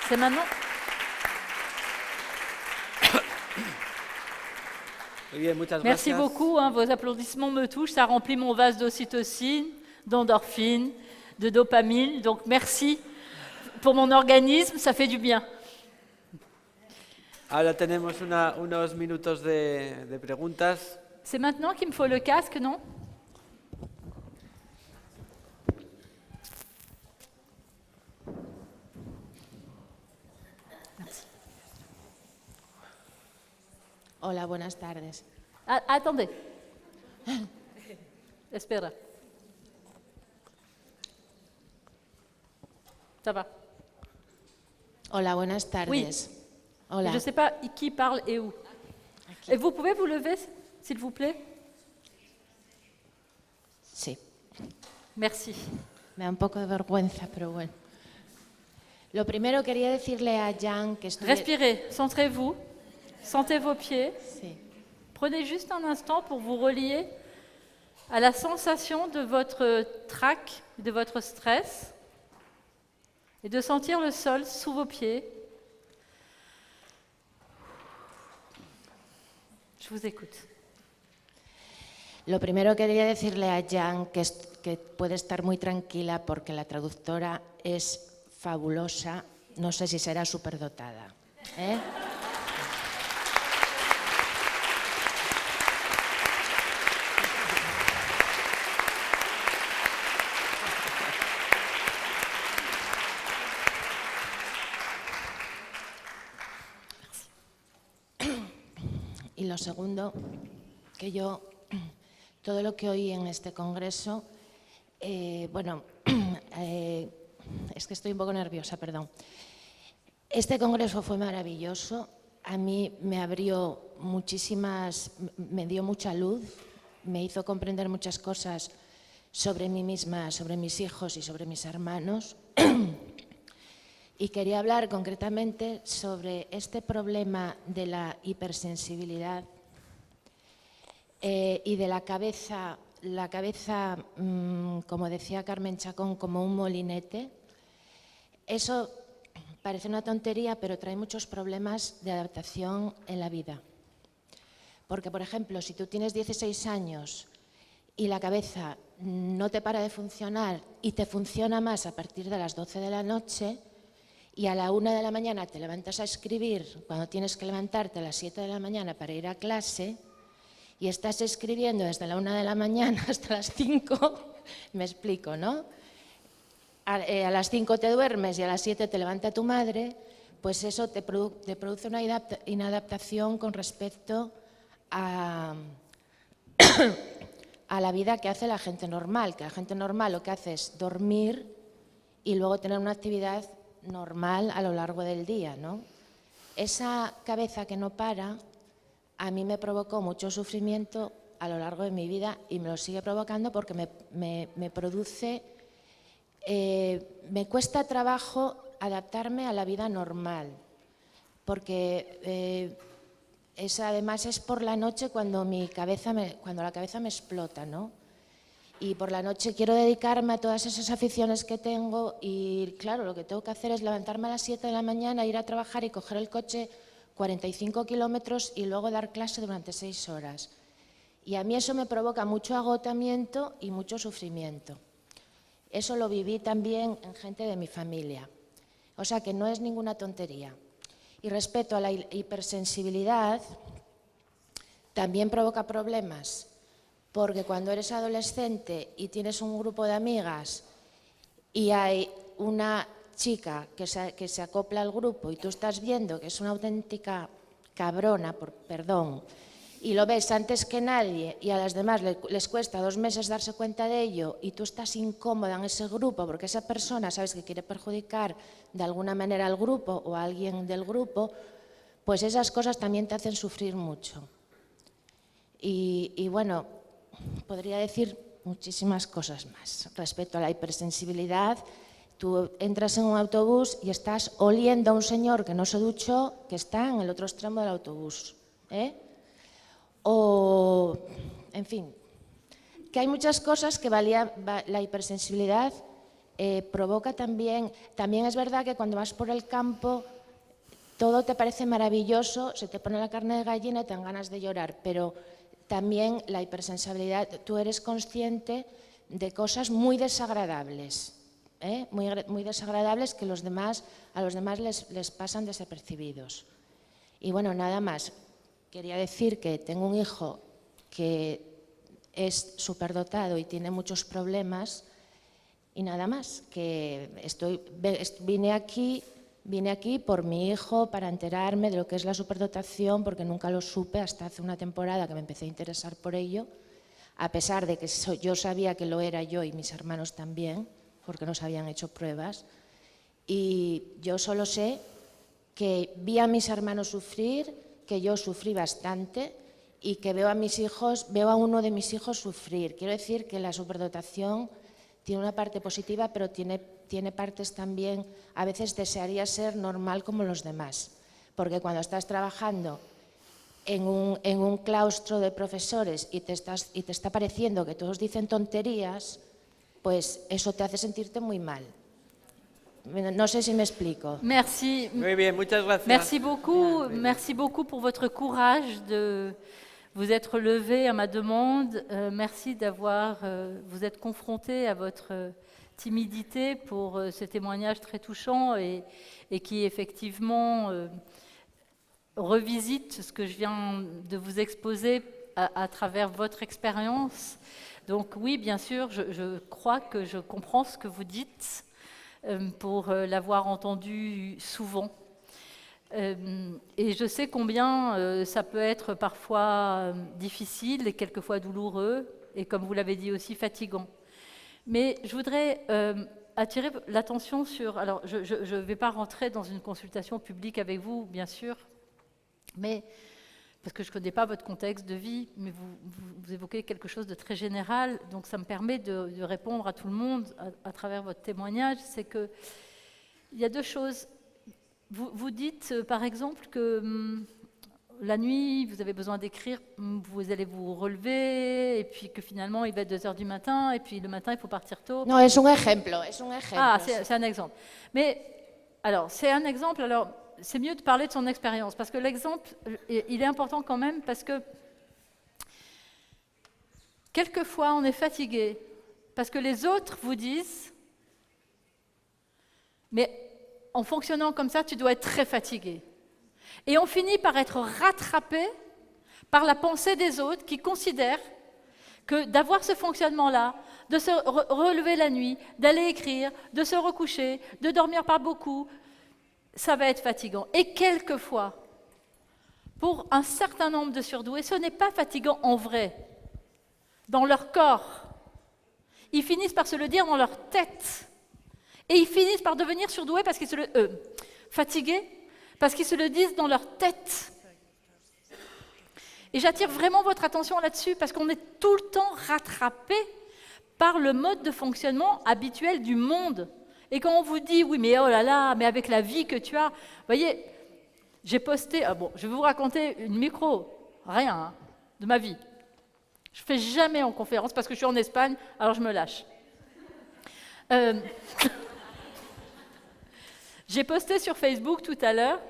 C'est maintenant. Merci beaucoup, vos applaudissements me touchent, ça remplit mon vase d'ocytocine, d'endorphine, de dopamine, donc merci pour mon organisme, ça fait du bien. Ahora tenemos unos minutos de preguntas. C'est maintenant qu'il me faut le casque, non? Hola, buenas tardes. Attendez. Espera. Ça va. Hola, buenas tardes. Oui. Hola. Je ne sais pas qui parle et où. Aquí. Et vous pouvez vous lever, s'il vous plaît? Sí. Merci. Me da un poco de vergüenza, pero bueno. Lo primero quería decirle a Jan que estuve... Respirez, centrez-vous. Sentez vos pieds. Sí. Prenez juste un instant pour vous relier à la sensation de votre trac, de votre stress, et de sentir le sol sous vos pieds. Je vous écoute. Lo primero quería decirle a Jan que puede estar muy tranquila porque la traductora es fabulosa. No sé si será superdotada. ¿Eh? Y lo segundo, que yo, todo lo que oí en este congreso, es que estoy un poco nerviosa, perdón. Este congreso fue maravilloso, a mí me abrió me dio mucha luz, me hizo comprender muchas cosas sobre mí misma, sobre mis hijos y sobre mis hermanos. Y quería hablar concretamente sobre este problema de la hipersensibilidad y de la cabeza, como decía Carmen Chacón, como un molinete. Eso parece una tontería, pero trae muchos problemas de adaptación en la vida. Porque, por ejemplo, si tú tienes 16 años y la cabeza no te para de funcionar y te funciona más a partir de las 12 de la noche, y a la 1 de la mañana te levantas a escribir cuando tienes que levantarte a las 7 de la mañana para ir a clase y estás escribiendo desde la 1 de la mañana hasta las 5, me explico, ¿no? A las 5 te duermes y a las 7 te levanta tu madre, pues eso te produce una inadaptación con respecto a la vida que hace la gente normal, que la gente normal lo que hace es dormir y luego tener una actividad normal a lo largo del día, ¿no? Esa cabeza que no para a mí me provocó mucho sufrimiento a lo largo de mi vida y me lo sigue provocando porque me produce, me cuesta trabajo adaptarme a la vida normal, porque además es por la noche cuando la cabeza me explota, ¿no? Y por la noche quiero dedicarme a todas esas aficiones que tengo y, claro, lo que tengo que hacer es levantarme a las 7 de la mañana, ir a trabajar y coger el coche 45 kilómetros y luego dar clase durante 6 horas. Y a mí eso me provoca mucho agotamiento y mucho sufrimiento. Eso lo viví también en gente de mi familia. O sea que no es ninguna tontería. Y respecto a la hipersensibilidad, también provoca problemas. Porque cuando eres adolescente y tienes un grupo de amigas y hay una chica que se acopla al grupo y tú estás viendo que es una auténtica cabrona, perdón, y lo ves antes que nadie y a las demás les cuesta 2 meses darse cuenta de ello y tú estás incómoda en ese grupo porque esa persona sabes que quiere perjudicar de alguna manera al grupo o a alguien del grupo, pues esas cosas también te hacen sufrir mucho. Y bueno, podría decir muchísimas cosas más. Respecto a la hipersensibilidad, tú entras en un autobús y estás oliendo a un señor que no se duchó, que está en el otro extremo del autobús. O, en fin, que hay muchas cosas que la hipersensibilidad provoca también. También es verdad que cuando vas por el campo todo te parece maravilloso, se te pone la carne de gallina y te dan ganas de llorar, pero también la hipersensibilidad, tú eres consciente de cosas muy desagradables, muy desagradables que a los demás les pasan desapercibidos. Y bueno, nada más. Quería decir que tengo un hijo que es superdotado y tiene muchos problemas y nada más, que vine aquí por mi hijo para enterarme de lo que es la superdotación, porque nunca lo supe hasta hace una temporada que me empecé a interesar por ello, a pesar de que yo sabía que lo era yo y mis hermanos también, porque nos habían hecho pruebas. Y yo solo sé que vi a mis hermanos sufrir, que yo sufrí bastante y que veo a uno de mis hijos sufrir. Quiero decir que la superdotación tiene una parte positiva, pero tiene partes también, a veces desearía ser normal como los demás, porque cuando estás trabajando en un claustro de profesores y te está pareciendo que todos dicen tonterías, pues eso te hace sentirte muy mal. No sé si me explico. Merci. Muy bien, muchas gracias. Merci beaucoup pour votre courage de vous être levé à ma demande. Merci d'avoir vous êtes confronté à votre timidité pour ce témoignage très touchant et qui effectivement revisite ce que je viens de vous exposer à travers votre expérience. Donc oui, bien sûr, je crois que je comprends ce que vous dites pour l'avoir entendu souvent. Et je sais combien ça peut être parfois difficile et quelquefois douloureux, et comme vous l'avez dit aussi, fatigant. Mais je voudrais attirer l'attention sur... Alors, je ne vais pas rentrer dans une consultation publique avec vous, bien sûr, mais parce que je ne connais pas votre contexte de vie, mais vous évoquez quelque chose de très général, donc ça me permet de répondre à tout le monde à travers votre témoignage. C'est qu'il y a deux choses. Vous dites, par exemple, que la nuit, vous avez besoin d'écrire, vous allez vous relever, et puis que finalement, il va être 2h du matin, et puis le matin, il faut partir tôt. No, es un ejemplo, es un ejemplo. Ah, c'est un exemple. Mais, alors, c'est un exemple, alors, c'est mieux de parler de son expérience, parce que l'exemple, il est important quand même, parce que quelquefois, on est fatigué, parce que les autres vous disent, mais en fonctionnant comme ça, tu dois être très fatigué. Et on finit par être rattrapé par la pensée des autres qui considèrent que d'avoir ce fonctionnement-là, de se relever la nuit, d'aller écrire, de se recoucher, de dormir par beaucoup, ça va être fatigant. Et quelquefois, pour un certain nombre de surdoués, ce n'est pas fatigant en vrai, dans leur corps. Ils finissent par se le dire dans leur tête. Et ils finissent par devenir surdoués parce qu'ils fatigués, parce qu'ils se le disent dans leur tête. Et j'attire vraiment votre attention là-dessus, parce qu'on est tout le temps rattrapé par le mode de fonctionnement habituel du monde. Et quand on vous dit, oui, mais oh là là, mais avec la vie que tu as, vous voyez, j'ai posté, je vais vous raconter une rien, de ma vie. Je ne fais jamais en conférence parce que je suis en Espagne, alors je me lâche. J'ai posté sur Facebook tout à l'heure,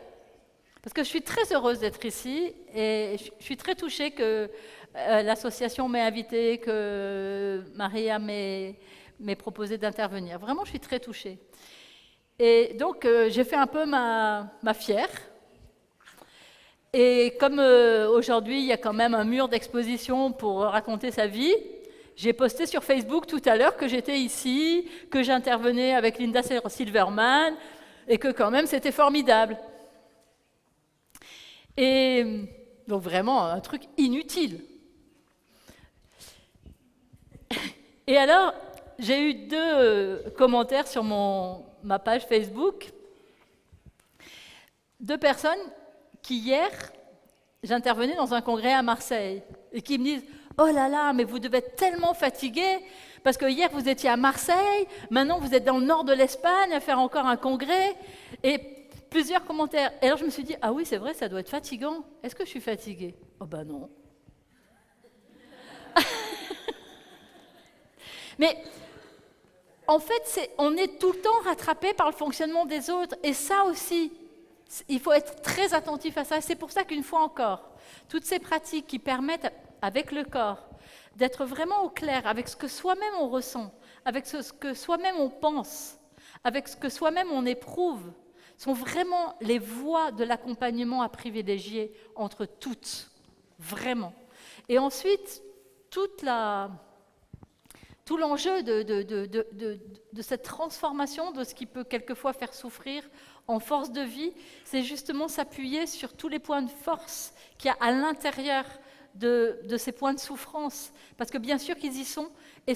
parce que je suis très heureuse d'être ici, et je suis très touchée que l'association m'ait invitée, que Maria m'ait proposé d'intervenir. Vraiment, je suis très touchée. Et donc, j'ai fait un peu ma fière. Et comme aujourd'hui, il y a quand même un mur d'exposition pour raconter sa vie, j'ai posté sur Facebook tout à l'heure que j'étais ici, que j'intervenais avec Linda Silverman, et que quand même c'était formidable. Et donc vraiment un truc inutile. Et alors, j'ai eu 2 commentaires sur ma page Facebook, 2 personnes qui hier, j'intervenais dans un congrès à Marseille, et qui me disent « Oh là là, mais vous devez être tellement fatigué, parce que hier vous étiez à Marseille, maintenant vous êtes dans le nord de l'Espagne à faire encore un congrès. » Et plusieurs commentaires. Et alors je me suis dit « Ah oui, c'est vrai, ça doit être fatigant. Est-ce que je suis fatiguée ?» Oh ben non. Mais en fait, on est tout le temps rattrapé par le fonctionnement des autres. Et ça aussi, il faut être très attentif à ça. C'est pour ça qu'une fois encore, toutes ces pratiques qui permettent, avec le corps, d'être vraiment au clair avec ce que soi-même on ressent, avec ce que soi-même on pense, avec ce que soi-même on éprouve, sont vraiment les voies de l'accompagnement à privilégier entre toutes, vraiment. Et ensuite, tout l'enjeu de cette transformation de ce qui peut quelquefois faire souffrir en force de vie, c'est justement s'appuyer sur tous les points de force qu'il y a à l'intérieur de ces points de souffrance. Parce que bien sûr qu'ils y sont, et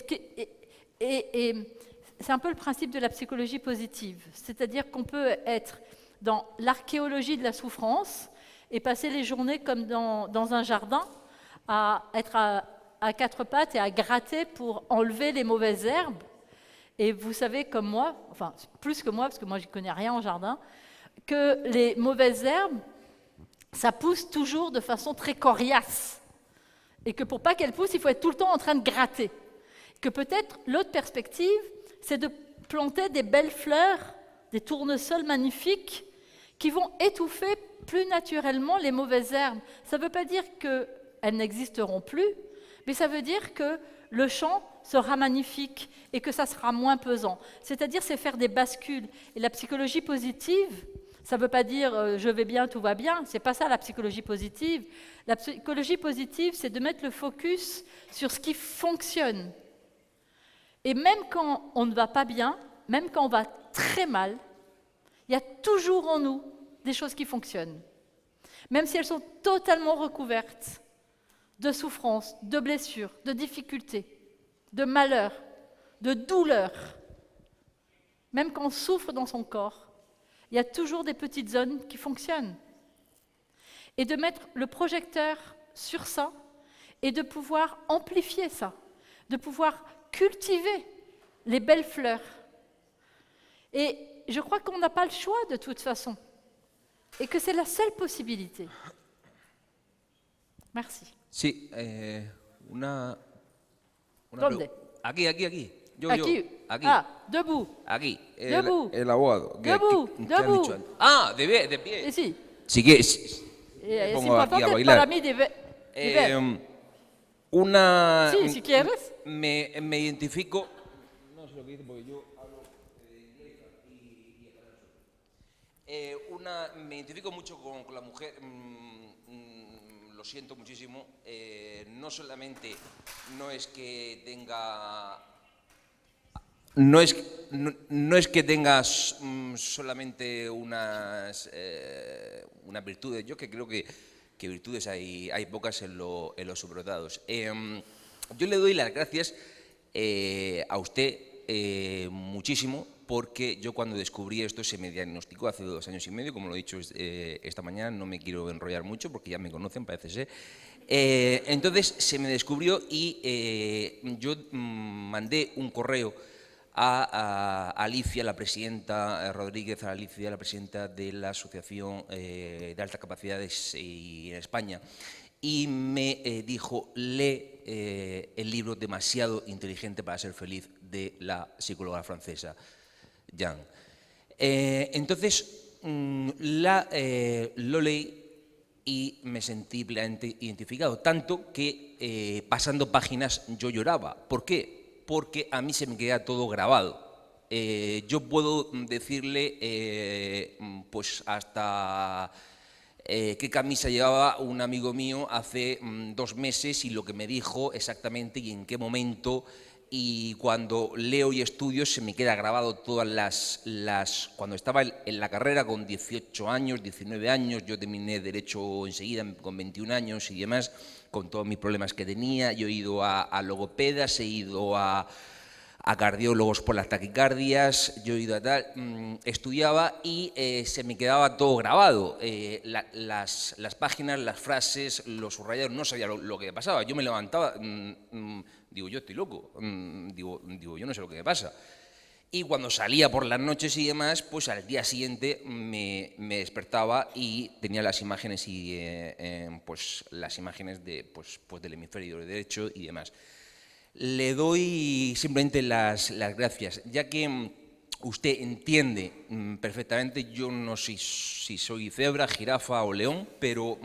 c'est un peu le principe de la psychologie positive. C'est-à-dire qu'on peut être dans l'archéologie de la souffrance et passer les journées comme dans un jardin, à être à 4 pattes et à gratter pour enlever les mauvaises herbes. Et vous savez comme moi, enfin plus que moi, parce que moi je ne connais rien en jardin, que les mauvaises herbes, ça pousse toujours de façon très coriace. Et que pour pas qu'elle pousse, il faut être tout le temps en train de gratter. Que peut-être l'autre perspective, c'est de planter des belles fleurs, des tournesols magnifiques, qui vont étouffer plus naturellement les mauvaises herbes. Ça ne veut pas dire qu'elles n'existeront plus, mais ça veut dire que le champ sera magnifique et que ça sera moins pesant. C'est-à-dire, c'est faire des bascules. Et la psychologie positive, ça ne veut pas dire je vais bien, tout va bien. C'est pas ça la psychologie positive. La psychologie positive, c'est de mettre le focus sur ce qui fonctionne. Et même quand on ne va pas bien, même quand on va très mal, il y a toujours en nous des choses qui fonctionnent. Même si elles sont totalement recouvertes de souffrances, de blessures, de difficultés, de malheurs, de douleurs. Même quand on souffre dans son corps, il y a toujours des petites zones qui fonctionnent. Et de mettre le projecteur sur ça et de pouvoir amplifier ça, de pouvoir cultiver les belles fleurs. Et je crois qu'on n'a pas le choix de toute façon et que c'est la seule possibilité. Merci. Sí, una ¿Dónde? Aquí. Aquí. Aquí. Ah, debout. Aquí. Debout. El abogado. Debout, ¿Qué han debout. dicho antes? Ah, de pie. Ici. Sí que Es pongo aquí a importante bailar. para mí de ver. Una. Sí, si quieres. Me identifico. No sé lo que dice porque yo hablo inglés y español. Me identifico mucho con la mujer. Lo siento muchísimo. No solamente no es que tenga. No es que tengas solamente unas virtudes. Yo que creo que virtudes hay pocas en los subrotados. Yo le doy las gracias a usted muchísimo, porque yo cuando descubrí esto se me diagnosticó hace 2 años y medio, como lo he dicho esta mañana, no me quiero enrollar mucho porque ya me conocen, parece ser. Entonces se me descubrió y yo mandé un correo a Alicia, la presidenta Rodríguez, a Alicia, la presidenta de la Asociación de Altas Capacidades en España, y me dijo, lee el libro Demasiado inteligente para ser feliz, de la psicóloga francesa Jan. Entonces lo leí y me sentí plenamente identificado, tanto que pasando páginas yo lloraba. ¿Por qué? Porque a mí se me queda todo grabado. Yo puedo decirle pues hasta qué camisa llevaba un amigo mío hace 2 meses y lo que me dijo exactamente y en qué momento, y cuando leo y estudio se me queda grabado todas las cuando estaba en la carrera con 18 años, 19 años, yo terminé Derecho enseguida con 21 años y demás, con todos mis problemas que tenía. Yo he ido a logopedas, he ido a cardiólogos por las taquicardias, yo he ido a tal, estudiaba y se me quedaba todo grabado. Las páginas, las frases, los subrayados, no sabía lo que pasaba. Yo me levantaba, digo, yo estoy loco, digo, yo no sé lo que me pasa. Y cuando salía por las noches y demás, pues al día siguiente me despertaba y tenía las imágenes y pues las imágenes de, pues del hemisferio derecho y demás. Le doy simplemente las gracias, ya que usted entiende perfectamente. Yo no sé si soy cebra, jirafa o león, pero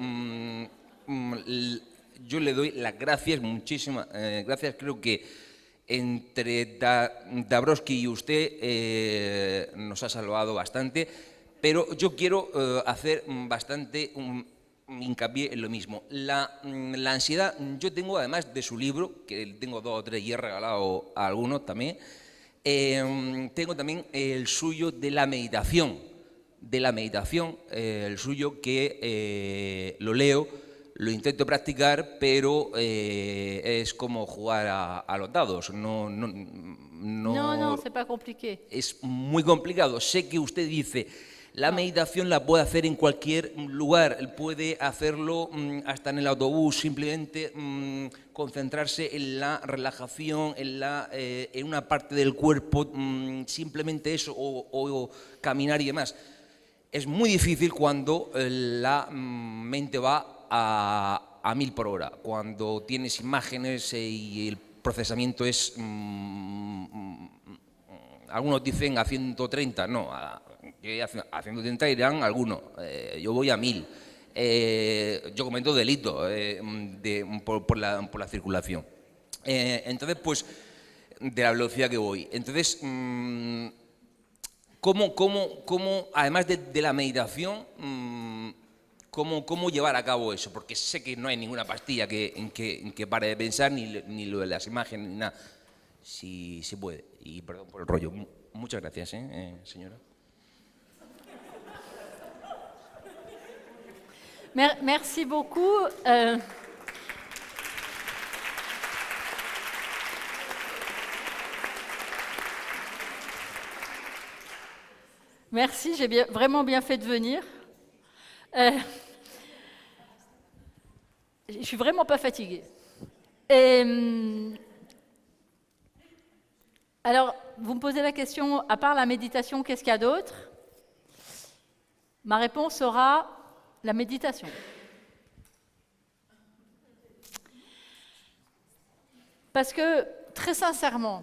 yo le doy las gracias, muchísimas gracias. Creo que entre Dabrowski y usted nos ha salvado bastante, pero yo quiero hacer bastante hincapié en lo mismo. La ansiedad, yo tengo, además de su libro, que tengo 2 o 3 y he regalado a algunos también, tengo también el suyo de la meditación, el suyo que lo leo, lo intento practicar, pero es como jugar a los dados. No, c'est pas compliqué. Es muy complicado. Sé que usted dice, la meditación la puede hacer en cualquier lugar, puede hacerlo hasta en el autobús, simplemente concentrarse en la relajación, en una parte del cuerpo, simplemente eso, o caminar y demás. es muy difícil cuando la mente va a 1000 por hora, cuando tienes imágenes y el procesamiento es, algunos dicen a 130, no, a 130 irán algunos, yo voy a 1000. Yo comento delito por la circulación. Entonces, pues, de la velocidad que voy. Entonces, ¿cómo además de la meditación, cómo llevar a cabo eso? Porque sé que no hay ninguna pastilla que pare de pensar, ni lo de las imágenes, ni nada. Si se puede. Y perdón por el rollo. Muchas gracias, señora. Merci beaucoup. Merci, j'ai vraiment bien fait de venir. Je suis vraiment pas fatiguée. Alors, vous me posez la question, à part la méditation, qu'est-ce qu'il y a d'autre? Ma réponse sera la méditation. Parce que, très sincèrement,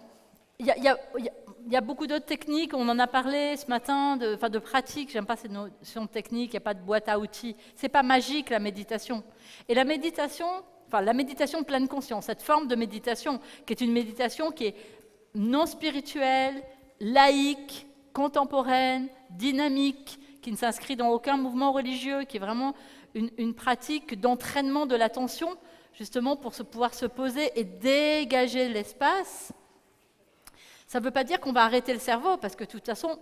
il y a beaucoup d'autres techniques, on en a parlé ce matin, de pratiques, j'aime pas cette notion de technique, il n'y a pas de boîte à outils. C'est pas magique la méditation. Et la méditation de pleine conscience, cette forme de méditation, qui est une méditation qui est non spirituelle, laïque, contemporaine, dynamique, qui ne s'inscrit dans aucun mouvement religieux, qui est vraiment une pratique d'entraînement de l'attention, justement pour pouvoir se poser et dégager l'espace. Ça ne veut pas dire qu'on va arrêter le cerveau, parce que de toute façon,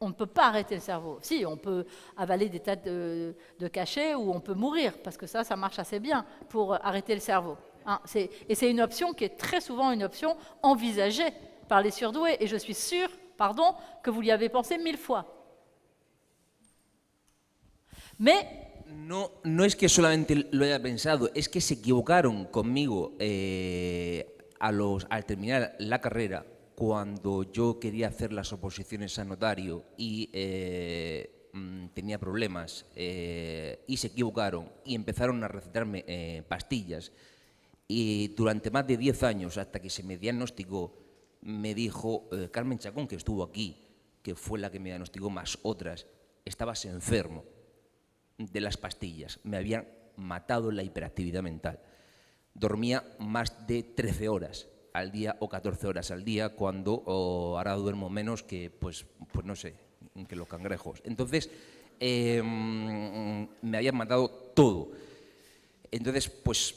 on ne peut pas arrêter le cerveau. Si, on peut avaler des tas de cachets ou on peut mourir, parce que ça marche assez bien pour arrêter le cerveau. Hein, et c'est une option qui est très souvent une option envisagée par les surdoués, et je suis sûre, que vous y avez pensé 1000 fois. Mais no es que solamente lo haya pensado, es que se equivocaron conmigo al terminar la carrera, cuando yo quería hacer las oposiciones a notario y tenía problemas y se equivocaron y empezaron a recetarme pastillas, y durante más de 10 años, hasta que se me diagnosticó, me dijo Carmen Chacón, que estuvo aquí, que fue la que me diagnosticó, más otras, estabas enfermo de las pastillas, me habían matado la hiperactividad mental. Dormía más de 13 horas al día o 14 horas al día, cuando ahora duermo menos que, pues no sé, que los cangrejos. Entonces, me habían matado todo. Entonces, pues,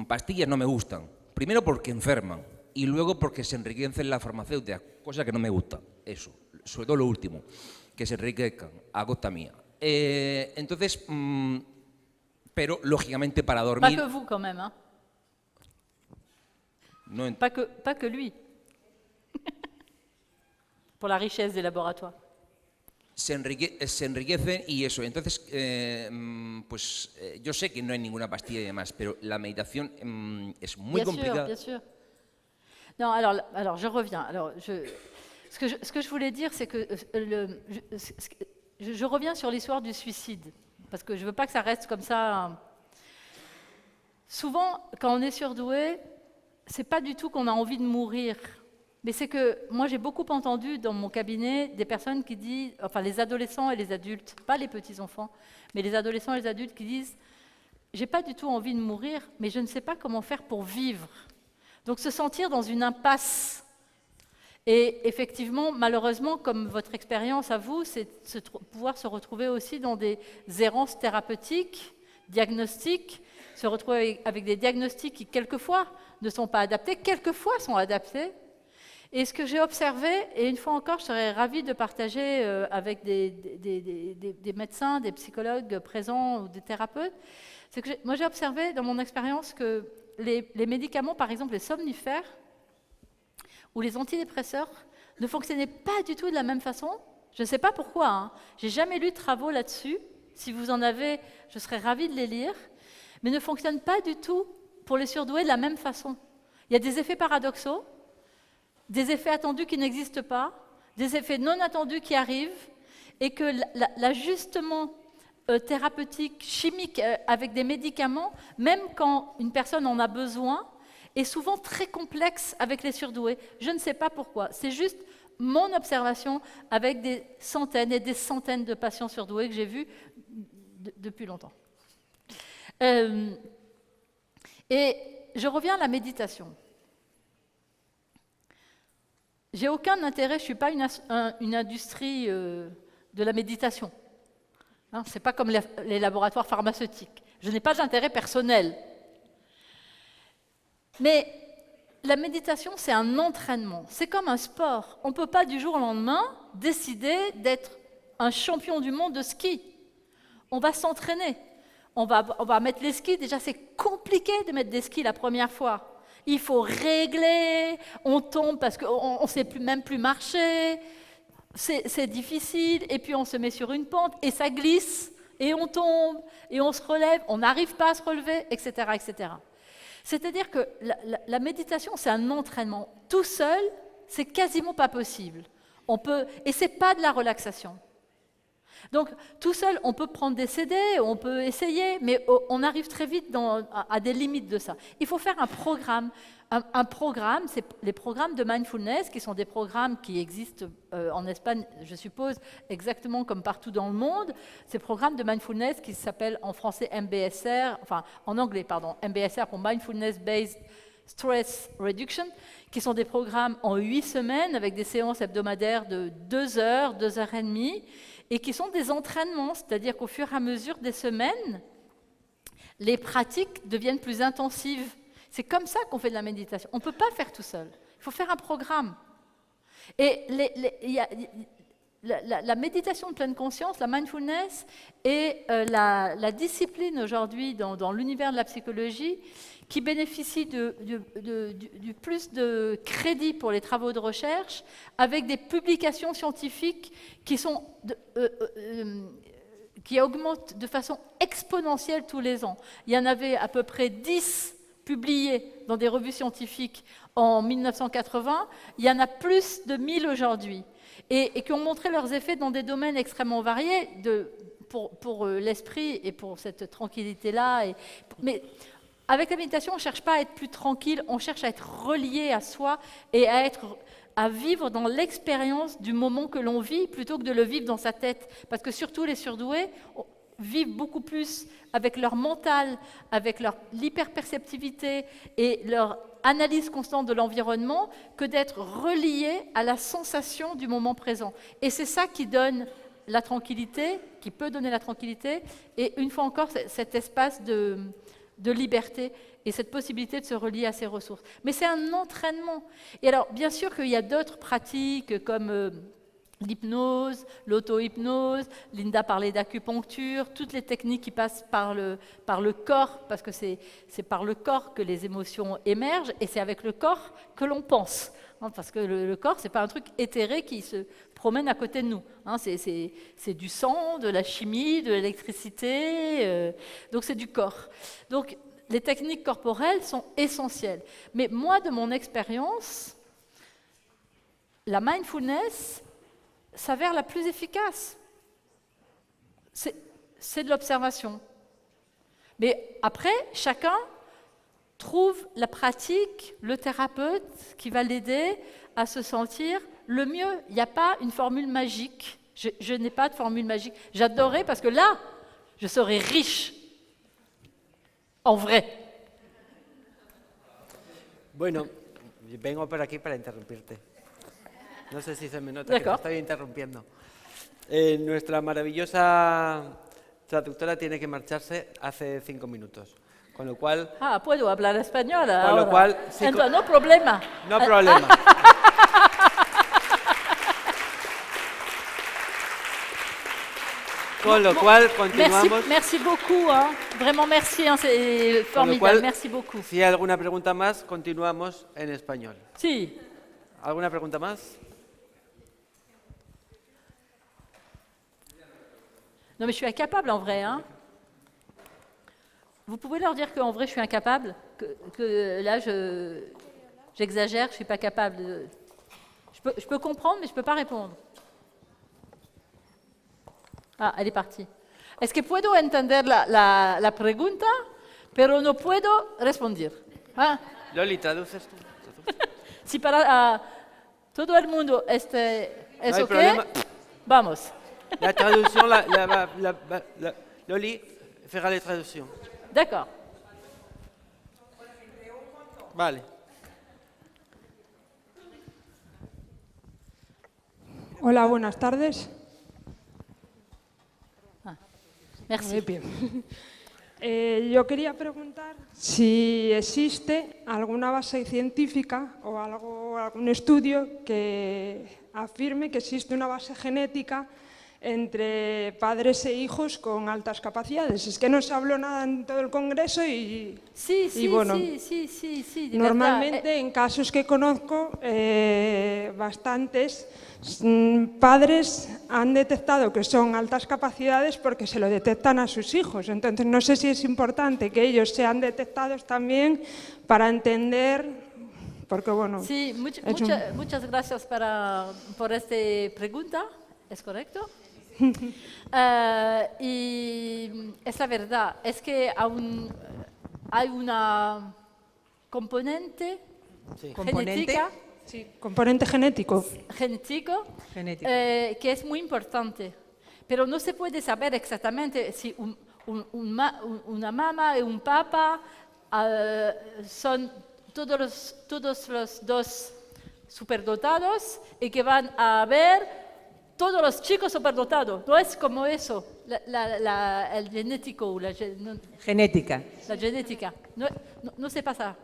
pastillas no me gustan. Primero porque enferman y luego porque se enriquecen la farmacéutica, cosa que no me gusta, eso. Sobre todo lo último, que se enriquezcan a costa mía. Entonces, pero lógicamente para dormir... Pas que vous quand même, hein. No, pas que lui. Pour la richesse des laboratoires. Se enriquecen y eso. Entonces, yo sé que no hay ninguna pastilla y demás, pero la meditación es muy complicada. Bien sûr. Non, alors je reviens. Alors, ce que je voulais dire, c'est que je reviens sur l'histoire du suicide, parce que je ne veux pas que ça reste comme ça. Souvent, quand on est surdoué, c'est pas du tout qu'on a envie de mourir, mais c'est que moi j'ai beaucoup entendu dans mon cabinet des personnes qui disent, enfin les adolescents et les adultes, pas les petits-enfants, mais les adolescents et les adultes qui disent « j'ai pas du tout envie de mourir, mais je ne sais pas comment faire pour vivre ». Donc se sentir dans une impasse. Et effectivement, malheureusement, comme votre expérience à vous, c'est pouvoir se retrouver aussi dans des errances thérapeutiques, diagnostiques, se retrouver avec des diagnostics qui, quelquefois, ne sont pas adaptés, quelquefois sont adaptés. Et ce que j'ai observé, et une fois encore, je serais ravie de partager avec des médecins, des psychologues présents ou des thérapeutes, c'est que moi j'ai observé dans mon expérience que les médicaments, par exemple les somnifères, ou les antidépresseurs ne fonctionnaient pas du tout de la même façon. Je ne sais pas pourquoi, hein. Je n'ai jamais lu de travaux là-dessus. Si vous en avez, je serais ravie de les lire. Mais ne fonctionnent pas du tout pour les surdoués de la même façon. Il y a des effets paradoxaux, des effets attendus qui n'existent pas, des effets non attendus qui arrivent. et que l'ajustement thérapeutique, chimique, avec des médicaments, même quand une personne en a besoin, est souvent très complexe avec les surdoués. Je ne sais pas pourquoi. C'est juste mon observation avec des centaines et des centaines de patients surdoués que j'ai vus depuis longtemps. Et je reviens à la méditation. J'ai aucun intérêt, je ne suis pas une industrie de la méditation. Hein, ce n'est pas comme les laboratoires pharmaceutiques. Je n'ai pas d'intérêt personnel. Mais la méditation, c'est un entraînement. C'est comme un sport. On ne peut pas du jour au lendemain décider d'être un champion du monde de ski. On va s'entraîner. On va mettre les skis. Déjà, c'est compliqué de mettre des skis la première fois. Il faut régler, on tombe parce qu'on ne sait même plus marcher, c'est difficile, et puis on se met sur une pente, et ça glisse, et on tombe, et on se relève, on n'arrive pas à se relever, etc. etc. C'est-à-dire que la méditation, c'est un entraînement. Tout seul, c'est quasiment pas possible. Et ce n'est pas de la relaxation. Donc, tout seul, on peut prendre des CD, on peut essayer, mais on arrive très vite à des limites de ça. Il faut faire un programme. Un programme, c'est les programmes de mindfulness, qui sont des programmes qui existent en Espagne, je suppose, exactement comme partout dans le monde. Ces programmes de mindfulness qui s'appellent en français MBSR, enfin en anglais, pardon, MBSR pour Mindfulness Based Stress Reduction, qui sont des programmes en 8 semaines avec des séances hebdomadaires de 2 heures, 2 heures et demie, et qui sont des entraînements, c'est-à-dire qu'au fur et à mesure des semaines, les pratiques deviennent plus intensives. C'est comme ça qu'on fait de la méditation. On ne peut pas faire tout seul. Il faut faire un programme. Et la méditation de pleine conscience, la mindfulness, est la discipline aujourd'hui dans l'univers de la psychologie qui bénéficie du plus de crédit pour les travaux de recherche, avec des publications scientifiques qui augmentent de façon exponentielle tous les ans. Il y en avait à peu près 10 publiés dans des revues scientifiques en 1980, il y en a plus de 1000 aujourd'hui, et qui ont montré leurs effets dans des domaines extrêmement variés pour l'esprit et pour cette tranquillité-là. Mais avec la méditation, on ne cherche pas à être plus tranquille, on cherche à être relié à soi et à vivre dans l'expérience du moment que l'on vit, plutôt que de le vivre dans sa tête. Parce que surtout les surdoués vivent beaucoup plus avec leur mental, avec leur l'hyperperceptivité et leur analyse constante de l'environnement, que d'être reliés à la sensation du moment présent. Et c'est ça qui donne la tranquillité, qui peut donner la tranquillité, et une fois encore, cet espace de liberté et cette possibilité de se relier à ses ressources. Mais c'est un entraînement. Et alors, bien sûr qu'il y a d'autres pratiques comme l'hypnose, l'auto-hypnose, Linda parlait d'acupuncture, toutes les techniques qui passent par le corps, parce que c'est par le corps que les émotions émergent, et c'est avec le corps que l'on pense. Hein, parce que le corps, ce n'est pas un truc éthéré qui se promène à côté de nous. Hein, c'est du sang, de la chimie, de l'électricité, donc c'est du corps. Donc les techniques corporelles sont essentielles. Mais moi, de mon expérience, la mindfulness s'avère la plus efficace. C'est de l'observation. Mais après, chacun trouve la pratique, le thérapeute qui va l'aider à se sentir le mieux. Il n'y a pas une formule magique. Je n'ai pas de formule magique. J'adorerais, parce que là, je serais riche. En vrai. Bueno, vengo por aquí para interrumpirte. No sé si se me nota que te estoy interrumpiendo. Nuestra maravillosa traductora tiene que marcharse hace 5 minutos. Con lo cual... Ah, puedo hablar español ahora. Con lo cual... Entonces, no problema. No problema. Con lo cual, continuamos. Merci beaucoup, hein. Vraiment merci, hein, c'est formidable, cual, merci beaucoup. Si hay alguna pregunta más, continuamos en español. Sí. ¿Alguna pregunta más? Non, mais je suis incapable en vrai. Hein. Vous pouvez leur dire qu'en vrai, je suis incapable, que là, j'exagère, je ne suis pas capable. Je peux comprendre, mais je ne peux pas répondre. Ah, elle est partie. Est-ce que puedo entender la pregunta, pero no puedo responder? Ah, Loli, traduces tú. si para todo el mundo es hay ok, problema. vamos. La traducción, Loli fera la traducción. D'accord. Vale. Hola, buenas tardes. Merci. Bien. Yo quería preguntar si existe alguna base científica o algún estudio que afirme que existe una base genética entre padres e hijos con altas capacidades. Es que no se habló nada en todo el Congreso y bueno, sí, de normalmente verdad. en casos que conozco, bastantes padres han detectado que son altas capacidades porque se lo detectan a sus hijos. Entonces, no sé si es importante que ellos sean detectados también para entender, porque bueno... Sí, muchas gracias por esta pregunta, ¿es correcto? Y es la verdad, es que aún hay una componente Sí. genética, Sí, componente genético. genético que es muy importante, pero no se puede saber exactamente si una mamá y un papá son todos los dos superdotados y que van a ver todos los chicos superdotados. No es como eso, el genético, Genética. la genética. No se pasa.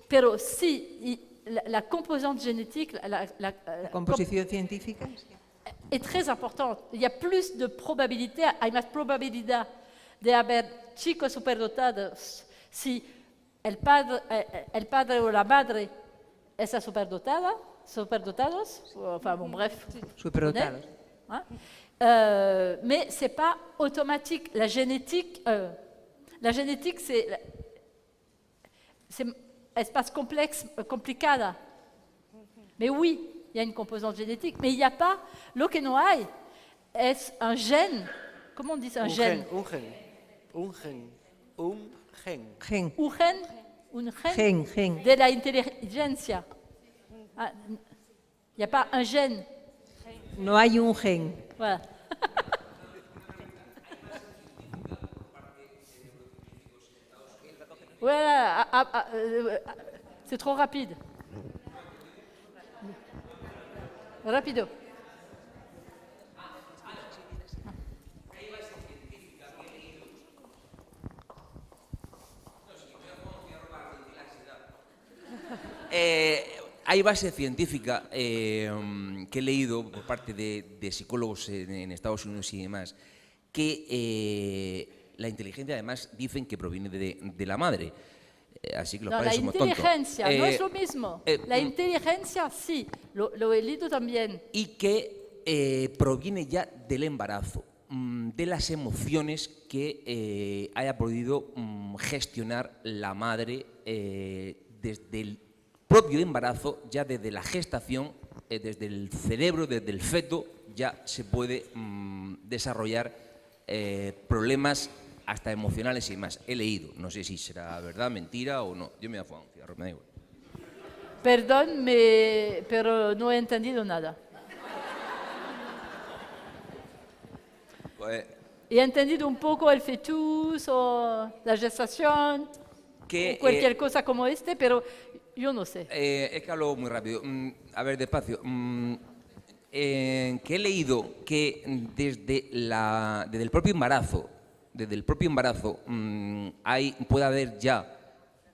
Pero sí, la composante génétique, la Composición científica. est très importante. Il y a plus de probabilité, hay más probabilidad de haber chicos superdotados si el padre o la madre está superdotados, enfin bon, bref. Superdotados. Hein? Mais ce n'est pas automatique. La génétique, c'est espace complexe, complicada. Mais oui, il y a une composante génétique, mais il n'y a pas, lo que no hay es un gène. Comment on dit ça, un gène? Un gen. Gen. Un gène Gen. de la inteligencia. Ah, il n'y a pas un gène. No hay un gen. Voilà. Voilà, c'est trop rapide. Rapido. Hay base científica que he leído por parte de psicólogos en Estados Unidos y demás, que la inteligencia además dicen que proviene de la madre. Así que los No, la padres somos tontos. inteligencia no es lo mismo. La inteligencia sí, lo he leído también. Y que proviene ya del embarazo, de las emociones que haya podido gestionar la madre desde el propio embarazo, ya desde la gestación, desde el cerebro, desde el feto, ya se puede desarrollar problemas hasta emocionales y demás. He leído, no sé si será verdad, mentira o no. Yo me voy a fumar un cigarro, me da igual. Perdón, pero no he entendido nada. Pues, He entendido un poco el fetus o la gestación, que, o cualquier cosa como pero yo no sé. es que hablo muy rápido. A ver, despacio. Que he leído que desde el propio embarazo, puede haber ya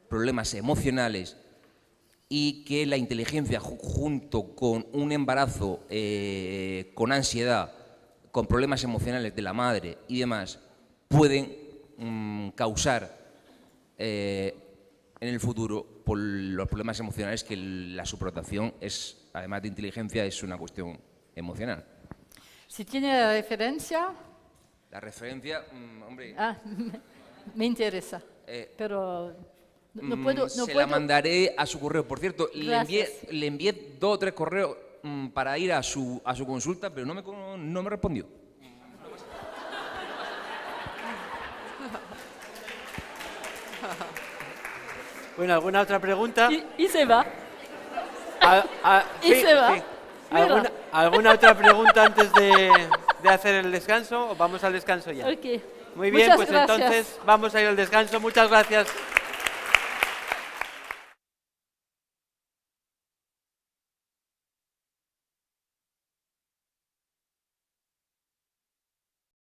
problemas emocionales y que la inteligencia junto con un embarazo con ansiedad, con problemas emocionales de la madre y demás, pueden causar en el futuro por los problemas emocionales que la superdotación es, además de inteligencia, es una cuestión emocional. Si tiene referencia, La referencia, hombre, me interesa, pero no puedo. se la mandaré a su correo. Por cierto, Gracias. le envié 2 o 3 correos para ir a su consulta, pero no me respondió. Bueno, ¿alguna otra pregunta? Y se va. Sí, se va. sí. Mira. ¿Alguna otra pregunta antes de hacer el descanso o vamos al descanso ya? Ok. Muy bien, Muchas pues gracias. entonces vamos a ir al descanso. Muchas gracias.